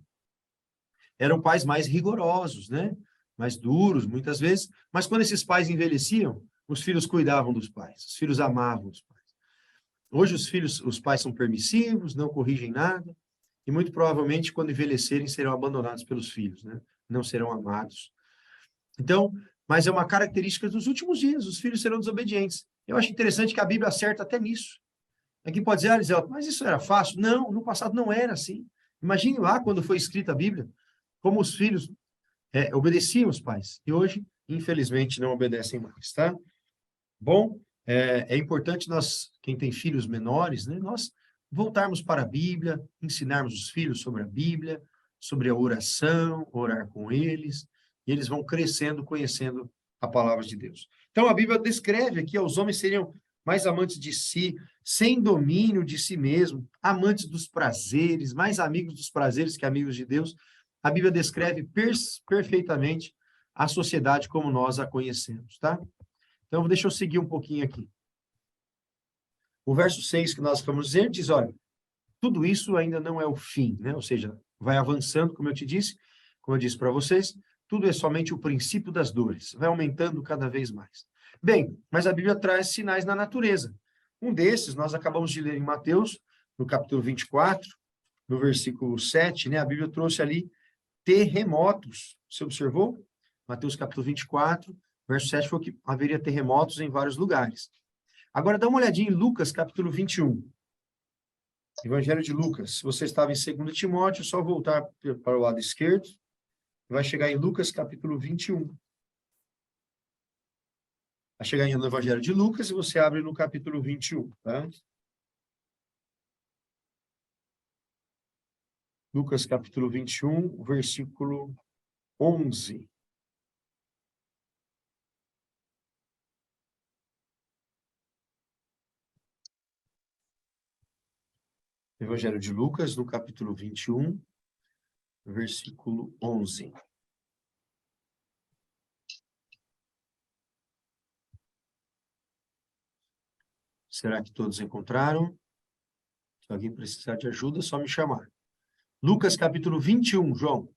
eram pais mais rigorosos, né? Mais duros, muitas vezes, mas quando esses pais envelheciam, os filhos cuidavam dos pais, os filhos amavam os pais. Hoje os pais são permissivos, não corrigem nada, e muito provavelmente, quando envelhecerem, serão abandonados pelos filhos, né? Não serão amados. Então, mas é uma característica dos últimos dias, os filhos serão desobedientes. Eu acho interessante que a Bíblia acerta até nisso. Aqui pode dizer, Eliseu, mas isso era fácil? Não, no passado não era assim. Imagine lá, quando foi escrita a Bíblia, como os filhos obedeciam os pais. E hoje, infelizmente, não obedecem mais, tá? Bom, é importante nós, quem tem filhos menores, né, nós voltarmos para a Bíblia, ensinarmos os filhos sobre a Bíblia, sobre a oração, orar com eles, e eles vão crescendo, conhecendo a palavra de Deus. Então, a Bíblia descreve aqui, os homens seriam mais amantes de si, sem domínio de si mesmo, amantes dos prazeres, mais amigos dos prazeres que amigos de Deus. A Bíblia descreve perfeitamente a sociedade como nós a conhecemos, tá? Então, deixa eu seguir um pouquinho aqui. O verso 6 que nós estamos dizendo diz, olha, tudo isso ainda não é o fim, né? Ou seja, vai avançando, como eu disse para vocês, tudo é somente o princípio das dores, vai aumentando cada vez mais. Bem, mas a Bíblia traz sinais na natureza. Um desses, nós acabamos de ler em Mateus, no capítulo 24, no versículo 7, né? A Bíblia trouxe ali terremotos. Você observou? Mateus capítulo 24, verso 7 foi que haveria terremotos em vários lugares. Agora dá uma olhadinha em Lucas capítulo 21. Evangelho de Lucas. Se você estava em 2 Timóteo, é só voltar para o lado esquerdo. Vai chegar em Lucas capítulo 21. Vai chegar no Evangelho de Lucas e você abre no capítulo 21, tá? Lucas capítulo 21, versículo 11. Evangelho de Lucas, no capítulo 21, versículo 11. Será que todos encontraram? Se alguém precisar de ajuda, é só me chamar. Lucas capítulo 21, João.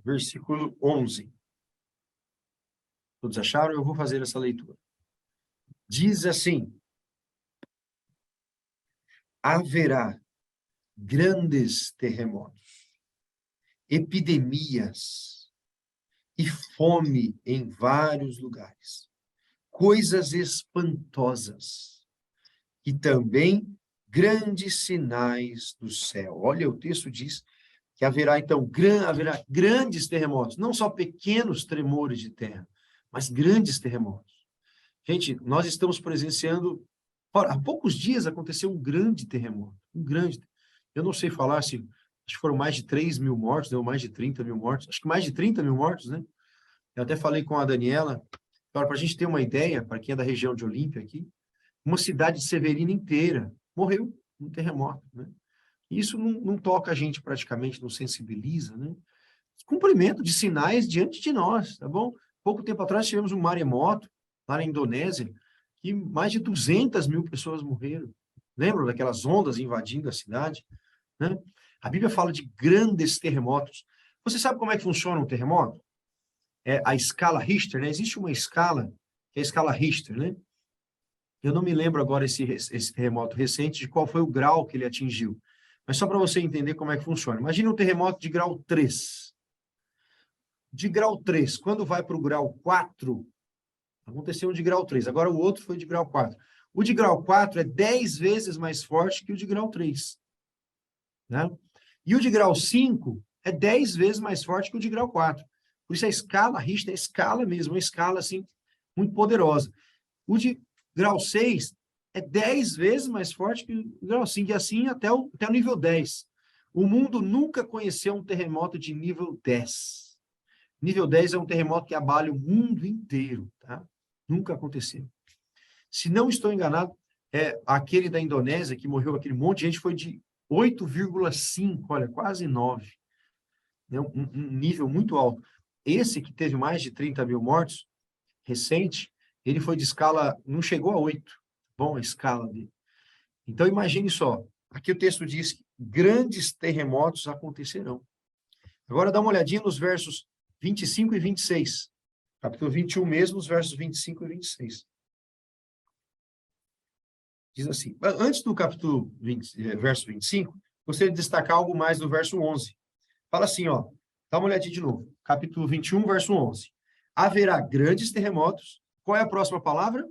Versículo 11. Todos acharam? Eu vou fazer essa leitura. Diz assim: haverá grandes terremotos, epidemias e fome em vários lugares, coisas espantosas, e também grandes sinais do céu. Olha, o texto diz que haverá, então, haverá grandes terremotos, não só pequenos tremores de terra, mas grandes terremotos. Gente, nós estamos presenciando, há poucos dias aconteceu um grande terremoto, eu não sei falar se, acho que foram mais de 3 mil mortos, deu mais de 30 mil mortos, acho que mais de 30 mil mortos, né? Eu até falei com a Daniela, para a gente ter uma ideia, para quem é da região de Olímpia aqui, uma cidade de Severina inteira morreu num terremoto, né? Isso não toca a gente praticamente, não sensibiliza, né? Cumprimento de sinais diante de nós, tá bom? Pouco tempo atrás tivemos um maremoto lá na Indonésia, que mais de 200 mil pessoas morreram. Lembram daquelas ondas invadindo a cidade, né? A Bíblia fala de grandes terremotos. Você sabe como é que funciona um terremoto? É a escala Richter, né? Existe uma escala, que é a escala Richter, né? Eu não me lembro agora esse terremoto recente de qual foi o grau que ele atingiu. Mas só para você entender como é que funciona. Imagina um terremoto de grau 3. De grau 3, quando vai para o grau 4, aconteceu um de grau 3, agora o outro foi de grau 4. O de grau 4 é 10 vezes mais forte que o de grau 3. Né? E o de grau 5 é 10 vezes mais forte que o de grau 4. Por isso a escala Richter é escala mesmo, uma escala assim, muito poderosa. O de grau 6 é 10 vezes mais forte que o grau 5, e assim até o nível 10. O mundo nunca conheceu um terremoto de nível 10. Nível 10 é um terremoto que abala o mundo inteiro, tá? Nunca aconteceu. Se não estou enganado, aquele da Indonésia, que morreu aquele monte de gente, foi de 8,5, olha, quase 9. Né? Um nível muito alto. Esse que teve mais de 30 mil mortos, recente, ele foi de escala, não chegou a 8. Bom, a escala dele. Então, imagine só, aqui o texto diz que grandes terremotos acontecerão. Agora dá uma olhadinha nos versos 25 e 26. Capítulo 21 mesmo, os versos 25 e 26. Diz assim, antes do capítulo 20, verso 25, gostaria de destacar algo mais do verso 11. Fala assim, ó, dá uma olhadinha de novo. Capítulo 21, verso 11. Haverá grandes terremotos. Qual é a próxima palavra?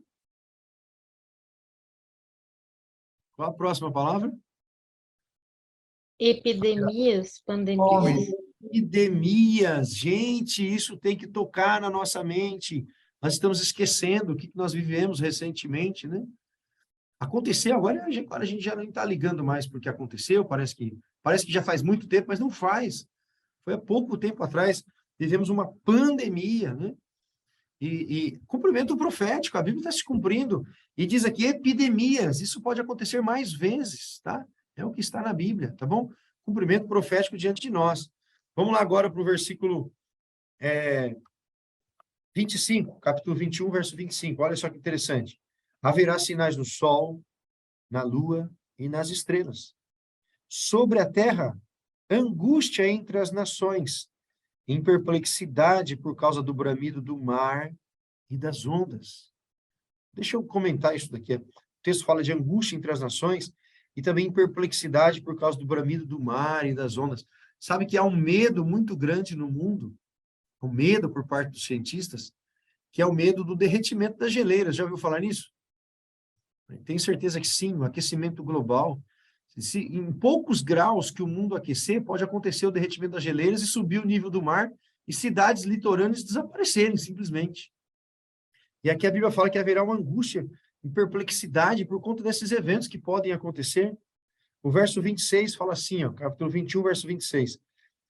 Qual a próxima palavra? Epidemias, pandemias. Epidemias. Gente, isso tem que tocar na nossa mente. Nós estamos esquecendo o que nós vivemos recentemente, né? Aconteceu, agora a gente já nem está ligando mais porque aconteceu, parece que já faz muito tempo, mas não faz. Foi há pouco tempo atrás, vivemos uma pandemia, né? E cumprimento profético, a Bíblia está se cumprindo. E diz aqui epidemias, isso pode acontecer mais vezes, tá? É o que está na Bíblia, tá bom? Cumprimento profético diante de nós. Vamos lá agora para o versículo 25, capítulo 21, verso 25. Olha só que interessante. Haverá sinais no sol, na lua e nas estrelas. Sobre a terra, angústia entre as nações, em perplexidade por causa do bramido do mar e das ondas. Deixa eu comentar isso daqui. O texto fala de angústia entre as nações e também em perplexidade por causa do bramido do mar e das ondas. Sabe que há um medo muito grande no mundo, um medo por parte dos cientistas, que é o medo do derretimento das geleiras. Já ouviu falar nisso? Tenho certeza que sim, o aquecimento global. Se em poucos graus que o mundo aquecer, pode acontecer o derretimento das geleiras e subir o nível do mar e cidades litorâneas desaparecerem, simplesmente. E aqui a Bíblia fala que haverá uma angústia e perplexidade por conta desses eventos que podem acontecer. O verso 26 fala assim, ó, capítulo 21, verso 26.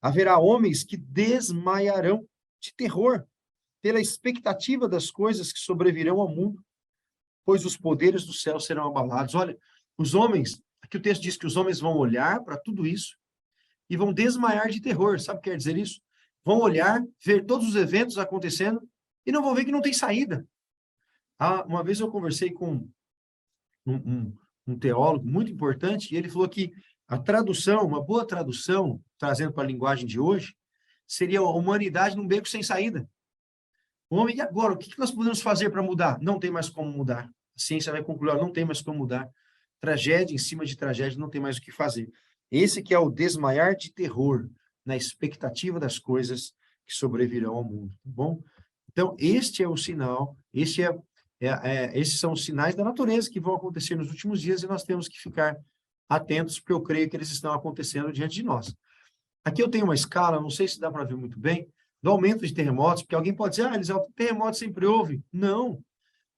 Haverá homens que desmaiarão de terror pela expectativa das coisas que sobrevirão ao mundo, pois os poderes do céu serão abalados. Olha, os homens, aqui o texto diz que os homens vão olhar para tudo isso e vão desmaiar de terror. Sabe o que quer dizer isso? Vão olhar, ver todos os eventos acontecendo e não vão ver que não tem saída. Uma vez eu conversei com um teólogo muito importante e ele falou que a tradução, uma boa tradução, trazendo para a linguagem de hoje, seria a humanidade num beco sem saída. O homem, e agora? O que nós podemos fazer para mudar? Não tem mais como mudar. A ciência vai concluir, não tem mais como mudar. Tragédia em cima de tragédia, não tem mais o que fazer. Esse que é o desmaiar de terror, na expectativa das coisas que sobrevirão ao mundo, tá bom? Então, este é o sinal, este é Esses são os sinais da natureza que vão acontecer nos últimos dias e nós temos que ficar atentos, porque eu creio que eles estão acontecendo diante de nós. Aqui eu tenho uma escala, não sei se dá para ver muito bem, do aumento de terremotos, porque alguém pode dizer, Eliseu, terremotos sempre houve. Não.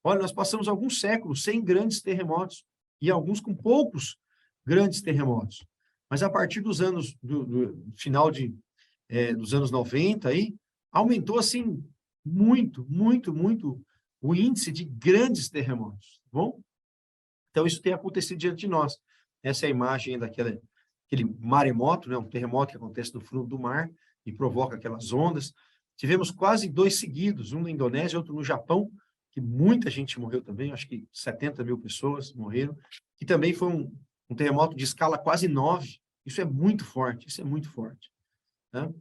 Olha, nós passamos alguns séculos sem grandes terremotos, e alguns com poucos grandes terremotos. Mas a partir dos anos, do final dos anos 90, aí, aumentou, assim, muito, muito, muito o índice de grandes terremotos, tá bom? Então, isso tem acontecido diante de nós. Essa é a imagem daquele maremoto, né? Um terremoto que acontece no fundo do mar e provoca aquelas ondas. Tivemos quase 2 seguidos, um na Indonésia e outro no Japão, que muita gente morreu também, acho que 70 mil pessoas morreram, que também foi um terremoto de escala quase 9. Isso é muito forte, isso é muito forte. Tá?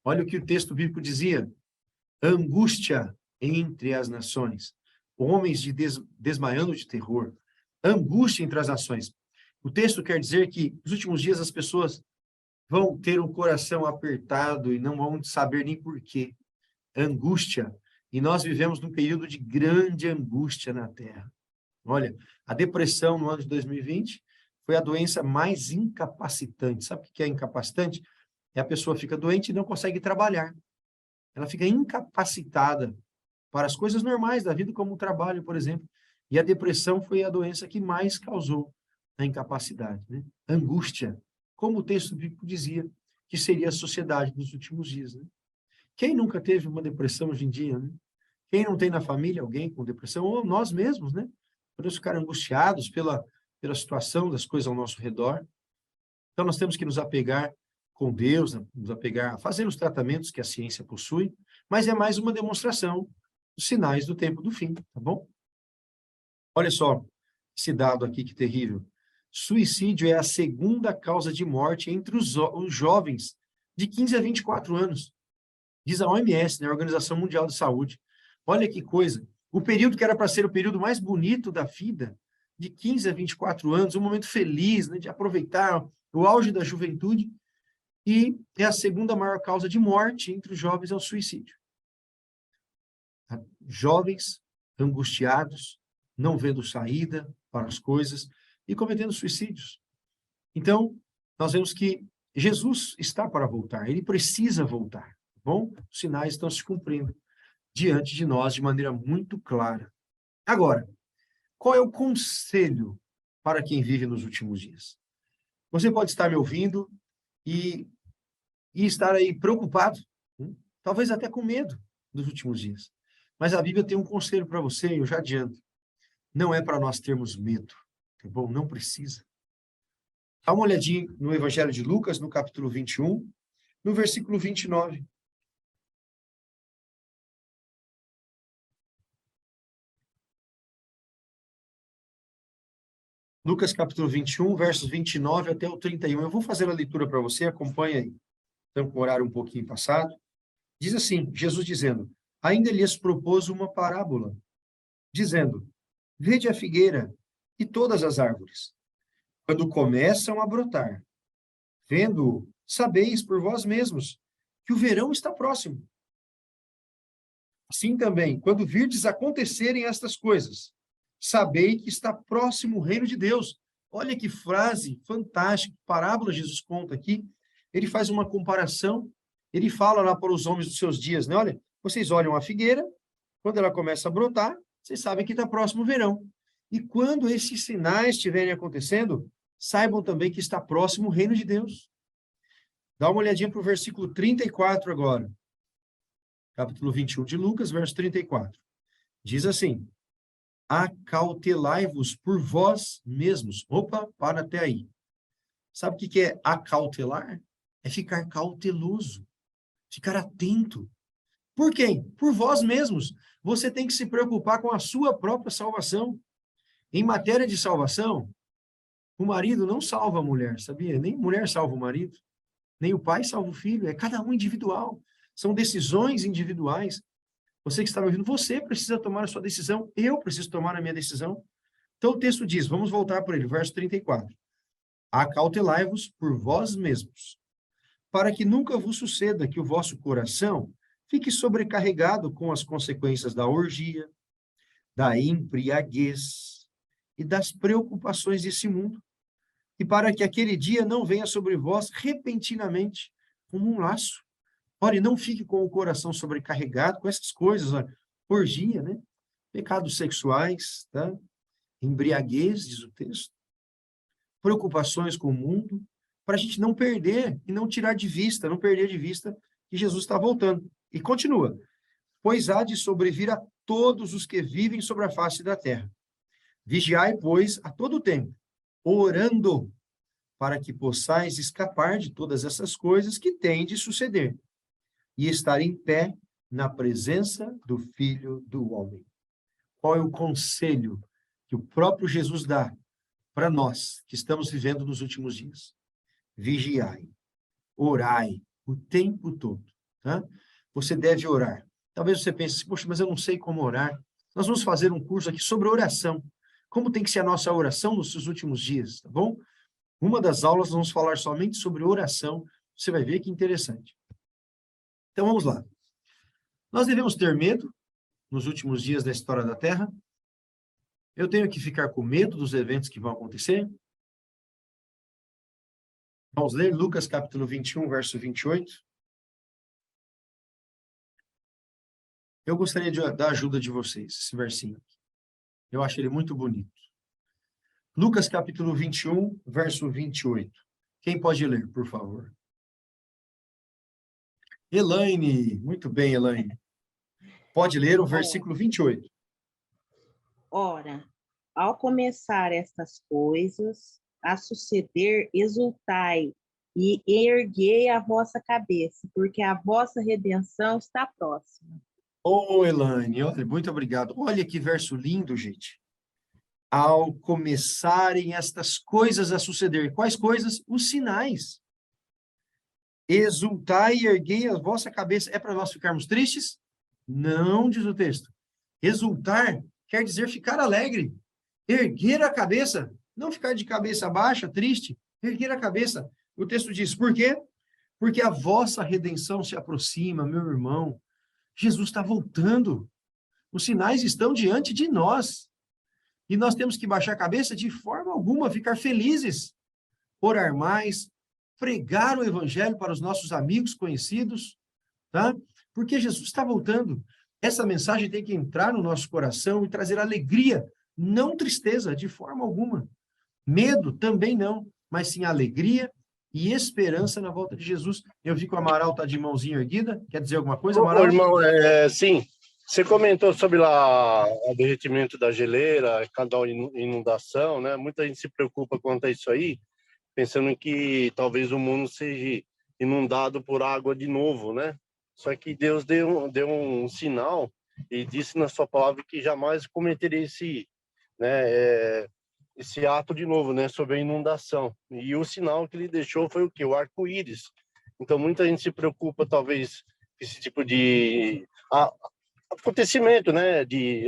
Olha o que o texto bíblico dizia: angústia entre as nações, homens desmaiando de terror, angústia entre as nações. O texto quer dizer que nos últimos dias as pessoas vão ter um coração apertado e não vão saber nem porquê. Angústia. E nós vivemos num período de grande angústia na Terra. Olha, a depressão no ano de 2020 foi a doença mais incapacitante. Sabe o que é incapacitante? É a pessoa fica doente e não consegue trabalhar. Ela fica incapacitada para as coisas normais da vida, como o trabalho, por exemplo. E a depressão foi a doença que mais causou a incapacidade, né? Angústia, como o texto bíblico dizia, que seria a sociedade dos últimos dias, né? Quem nunca teve uma depressão hoje em dia, né? Quem não tem na família alguém com depressão, ou nós mesmos, né? Podemos ficar angustiados pela situação das coisas ao nosso redor. Então, nós temos que nos apegar com Deus, nos apegar a fazer os tratamentos que a ciência possui, mas é mais uma demonstração dos sinais do tempo do fim, tá bom? Olha só esse dado aqui, que terrível. Suicídio é a segunda causa de morte entre os jovens de 15 a 24 anos. Diz a OMS, né, a Organização Mundial de Saúde. Olha que coisa. O período que era para ser o período mais bonito da vida, de 15 a 24 anos, um momento feliz, né, de aproveitar o auge da juventude, e é a segunda maior causa de morte entre os jovens, é o suicídio. Jovens angustiados, não vendo saída para as coisas e cometendo suicídios. Então, nós vemos que Jesus está para voltar, ele precisa voltar, tá bom? Os sinais estão se cumprindo diante de nós de maneira muito clara. Agora, qual é o conselho para quem vive nos últimos dias? Você pode estar me ouvindo e estar aí preocupado, talvez até com medo dos últimos dias. Mas a Bíblia tem um conselho para você, e eu já adianto. Não é para nós termos medo, tá bom? Não precisa. Dá uma olhadinha no Evangelho de Lucas, no capítulo 21, no versículo 29. Lucas capítulo 21, versos 29 até o 31. Eu vou fazer a leitura para você, acompanha aí. Então, com o horário um pouquinho passado. Diz assim, Jesus dizendo: ainda lhes propôs uma parábola, dizendo: vede a figueira e todas as árvores, quando começam a brotar. Vendo-o, sabeis por vós mesmos que o verão está próximo. Assim também, quando virdes acontecerem estas coisas, sabei que está próximo o reino de Deus. Olha que frase fantástica, parábola Jesus conta aqui. Ele faz uma comparação, ele fala lá para os homens dos seus dias, né? Olha, vocês olham a figueira, quando ela começa a brotar, vocês sabem que está próximo o verão. E quando esses sinais estiverem acontecendo, saibam também que está próximo o reino de Deus. Dá uma olhadinha para o versículo 34 agora. Capítulo 21 de Lucas, verso 34. Diz assim: acautelai-vos por vós mesmos. Opa, para até aí. Sabe o que é acautelar? É ficar cauteloso, ficar atento. Por quem? Por vós mesmos. Você tem que se preocupar com a sua própria salvação. Em matéria de salvação, o marido não salva a mulher, sabia? Nem mulher salva o marido, nem o pai salva o filho, é cada um individual. São decisões individuais. Você que está me ouvindo, você precisa tomar a sua decisão, eu preciso tomar a minha decisão. Então o texto diz, vamos voltar para ele, verso 34. Acautelai-vos por vós mesmos, para que nunca vos suceda que o vosso coração fique sobrecarregado com as consequências da orgia, da embriaguez e das preocupações desse mundo, e para que aquele dia não venha sobre vós repentinamente como um laço. Ora, e não fique com o coração sobrecarregado com essas coisas, olha, orgia, né? Pecados sexuais, tá? Embriaguez, diz o texto, preocupações com o mundo, para a gente não perder e não tirar de vista, não perder de vista que Jesus está voltando. E continua, pois há de sobrevir a todos os que vivem sobre a face da terra. Vigiai, pois, a todo tempo, orando, para que possais escapar de todas essas coisas que têm de suceder, e estar em pé na presença do Filho do Homem. Qual é o conselho que o próprio Jesus dá para nós, que estamos vivendo nos últimos dias? Vigiai, orai o tempo todo, tá? Você deve orar. Talvez você pense assim, poxa, mas eu não sei como orar. Nós vamos fazer um curso aqui sobre oração. Como tem que ser a nossa oração nos últimos dias, tá bom? Uma das aulas nós vamos falar somente sobre oração. Você vai ver que interessante. Então, vamos lá. Nós devemos ter medo nos últimos dias da história da Terra? Eu tenho que ficar com medo dos eventos que vão acontecer? Vamos ler Lucas capítulo 21, verso 28. Eu gostaria da ajuda de vocês, esse versinho aqui. Eu acho ele muito bonito. Lucas capítulo 21, verso 28. Quem pode ler, por favor? Elaine, muito bem, Elaine. Pode ler o versículo 28. Ora, ao começar estas coisas a suceder, exultai e erguei a vossa cabeça, porque a vossa redenção está próxima. Elaine, olha, muito obrigado. Olha que verso lindo, gente. Ao começarem estas coisas a suceder. Quais coisas? Os sinais. Exultai e erguei a vossa cabeça. É para nós ficarmos tristes? Não, diz o texto. Exultar quer dizer ficar alegre. Erguer a cabeça. Não ficar de cabeça baixa, triste. Erguer a cabeça. O texto diz, por quê? Porque a vossa redenção se aproxima, meu irmão. Jesus está voltando. Os sinais estão diante de nós. E nós temos que baixar a cabeça de forma alguma, ficar felizes, orar mais, pregar o evangelho para os nossos amigos, conhecidos, tá? Porque Jesus está voltando. Essa mensagem tem que entrar no nosso coração e trazer alegria, não tristeza, de forma alguma. Medo também não, mas sim alegria e esperança na volta de Jesus. Eu vi que o Amaral está de mãozinha erguida. Quer dizer alguma coisa, Amaral? Irmão, sim. Você comentou sobre lá o derretimento da geleira, cada inundação, né? Muita gente se preocupa quanto a isso aí, pensando que talvez o mundo seja inundado por água de novo, né? Só que Deus deu um sinal e disse na sua palavra que jamais cometeria esse ato de novo, né? Sobre a inundação. E o sinal que ele deixou foi o quê? O arco-íris. Então, muita gente se preocupa, talvez, com esse tipo de acontecimento, né, de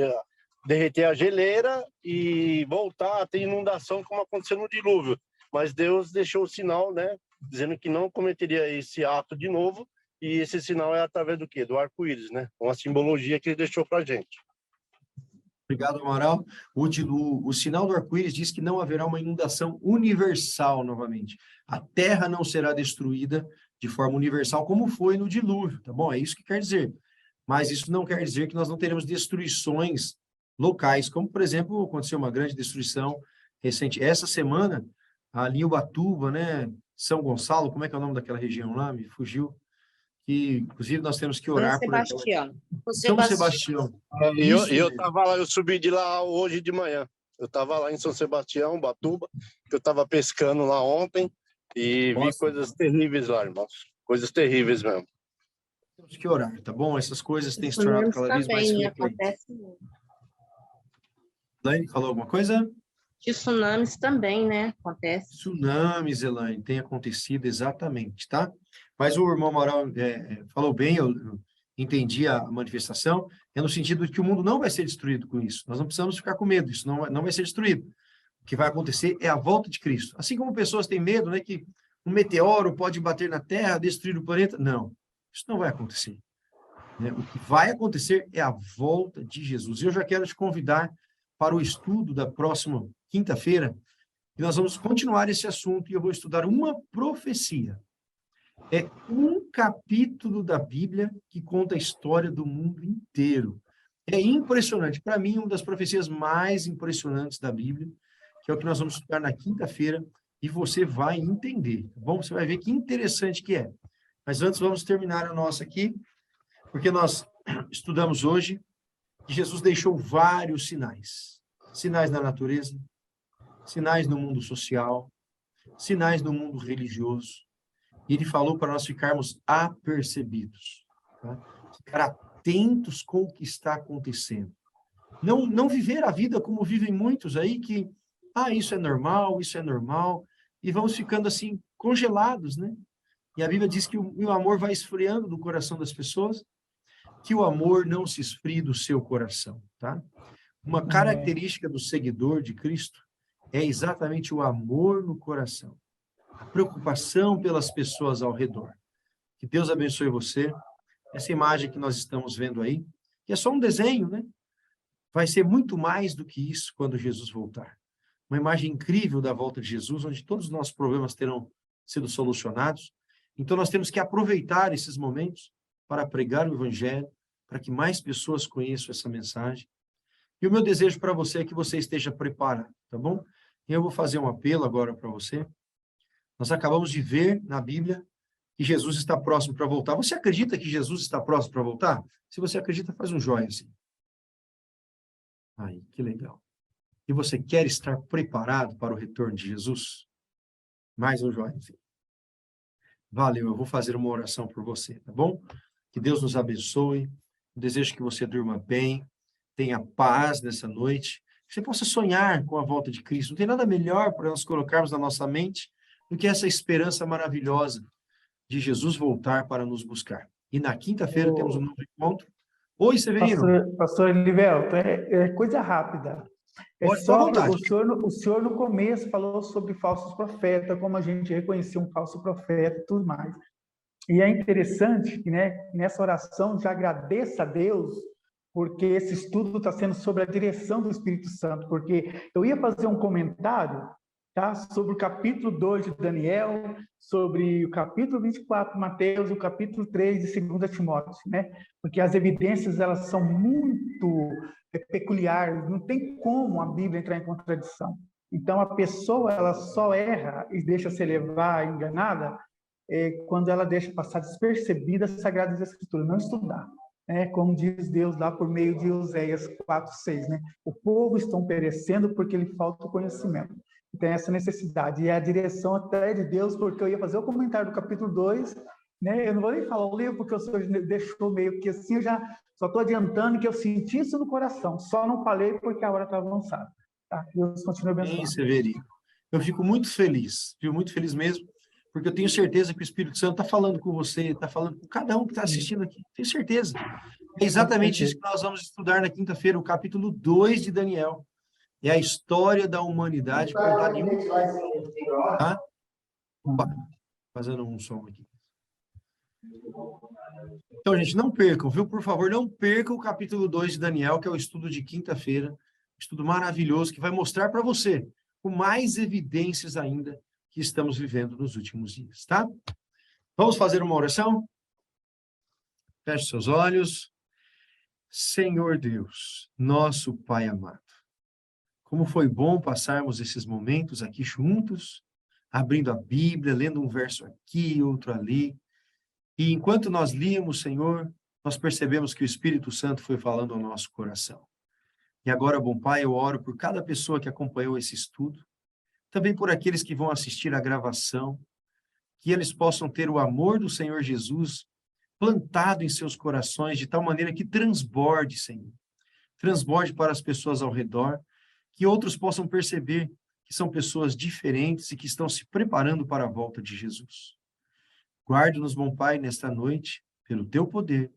derreter a geleira e voltar a ter inundação como aconteceu no dilúvio. Mas Deus deixou o sinal, né, dizendo que não cometeria esse ato de novo, e esse sinal é através do quê? Do arco-íris, né? Uma simbologia que ele deixou para a gente. Obrigado, Amaral. O sinal do arco-íris diz que não haverá uma inundação universal novamente. A terra não será destruída de forma universal como foi no dilúvio, tá bom? É isso que quer dizer. Mas isso não quer dizer que nós não teremos destruições locais, como, por exemplo, aconteceu uma grande destruição recente. Essa semana, ali em Ubatuba, né, São Gonçalo, como é que é o nome daquela região lá? Me fugiu. Que, inclusive, nós temos que orar por aquela... São Sebastião. Eu estava lá, eu subi de lá hoje de manhã. Eu estava lá em São Sebastião, Ubatuba, que eu estava pescando lá ontem e vi coisas terríveis lá, irmãos. Coisas terríveis mesmo. Temos que orar, tá bom? Essas coisas têm se tornado cada vez mais frequentes. Elaine, falou alguma coisa? De tsunamis também, né? Acontece. Tsunamis, Elaine, tem acontecido exatamente, tá? Mas o irmão Moral falou bem, eu entendi a manifestação, é no sentido de que o mundo não vai ser destruído com isso. Nós não precisamos ficar com medo, isso não vai ser destruído. O que vai acontecer é a volta de Cristo. Assim como pessoas têm medo, né, que um meteoro pode bater na Terra, destruir o planeta. Não. Isso não vai acontecer. né? O que vai acontecer é a volta de Jesus. E eu já quero te convidar para o estudo da próxima quinta-feira, e nós vamos continuar esse assunto, e eu vou estudar uma profecia. É um capítulo da Bíblia que conta a história do mundo inteiro. É impressionante. Para mim, uma das profecias mais impressionantes da Bíblia, que é o que nós vamos estudar na quinta-feira, e você vai entender, tá bom? Você vai ver que interessante que é. Mas antes, vamos terminar a nossa aqui, porque nós estudamos hoje que Jesus deixou vários sinais. Sinais na natureza, sinais no mundo social, sinais no mundo religioso. E ele falou para nós ficarmos apercebidos, tá? Ficar atentos com o que está acontecendo. Não viver a vida como vivem muitos aí, que, isso é normal, e vamos ficando assim, congelados, né? E a Bíblia diz que o amor vai esfriando do coração das pessoas, que o amor não se esfrie do seu coração, tá? Uma característica do seguidor de Cristo é exatamente o amor no coração, a preocupação pelas pessoas ao redor. Que Deus abençoe você. Essa imagem que nós estamos vendo aí, que é só um desenho, né? Vai ser muito mais do que isso quando Jesus voltar. Uma imagem incrível da volta de Jesus, onde todos os nossos problemas terão sido solucionados. Então, nós temos que aproveitar esses momentos para pregar o Evangelho, para que mais pessoas conheçam essa mensagem. E o meu desejo para você é que você esteja preparado, tá bom? E eu vou fazer um apelo agora para você. Nós acabamos de ver na Bíblia que Jesus está próximo para voltar. Você acredita que Jesus está próximo para voltar? Se você acredita, faz um joinha assim. Aí, que legal. E você quer estar preparado para o retorno de Jesus? Mais um joinha assim. Valeu, eu vou fazer uma oração por você, tá bom? Que Deus nos abençoe. Eu desejo que você durma bem, tenha paz nessa noite, que você possa sonhar com a volta de Cristo. Não tem nada melhor para nós colocarmos na nossa mente do que essa esperança maravilhosa de Jesus voltar para nos buscar. E na quinta-feira temos um novo encontro. Oi, Severino. Pastor Elivelto, é coisa rápida. Pode, só à vontade. O senhor no começo falou sobre falsos profetas, como a gente reconhecia um falso profeta e tudo mais. E é interessante que, né, nessa oração já agradeça a Deus, porque esse estudo está sendo sobre a direção do Espírito Santo, porque eu ia fazer um comentário, tá, sobre o capítulo 2 de Daniel, sobre o capítulo 24 de Mateus e o capítulo 3 de 2 Timóteo, né? Porque as evidências, elas são muito peculiares, não tem como a Bíblia entrar em contradição. Então, a pessoa, ela só erra e deixa se levar enganada quando ela deixa passar despercebida as Sagradas Escrituras, não estudar. Como diz Deus lá por meio de Oséias 4:6, né? O povo estão perecendo porque lhe falta o conhecimento. Tem essa necessidade, e é a direção até de Deus, porque eu ia fazer o comentário do capítulo 2, né? Eu não vou nem falar o livro, porque o senhor deixou meio que assim, eu já só estou adiantando que eu senti isso no coração, só não falei porque a hora está avançada. Tá? Deus continue abençoando. Severino. Eu fico muito feliz mesmo, porque eu tenho certeza que o Espírito Santo está falando com você, está falando com cada um que está assistindo aqui, tenho certeza. É exatamente isso que nós vamos estudar na quinta-feira, o capítulo 2 de Daniel. É a história da humanidade contada em um... Tá? Opa, fazendo um som aqui. Então, gente, não percam, viu? Por favor, não percam o capítulo 2 de Daniel, que é o estudo de quinta-feira. Estudo maravilhoso que vai mostrar para você, com mais evidências ainda, que estamos vivendo nos últimos dias, tá? Vamos fazer uma oração? Feche seus olhos. Senhor Deus, nosso Pai amado, como foi bom passarmos esses momentos aqui juntos, abrindo a Bíblia, lendo um verso aqui, outro ali. E enquanto nós líamos, Senhor, nós percebemos que o Espírito Santo foi falando ao nosso coração. E agora, bom Pai, eu oro por cada pessoa que acompanhou esse estudo, também por aqueles que vão assistir a gravação, que eles possam ter o amor do Senhor Jesus plantado em seus corações de tal maneira que transborde, Senhor. Transborde para as pessoas ao redor, que outros possam perceber que são pessoas diferentes e que estão se preparando para a volta de Jesus. Guarde-nos, bom Pai, nesta noite, pelo Teu poder,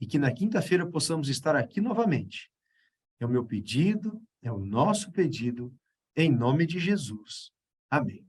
e que na quinta-feira possamos estar aqui novamente. É o meu pedido, é o nosso pedido, em nome de Jesus. Amém.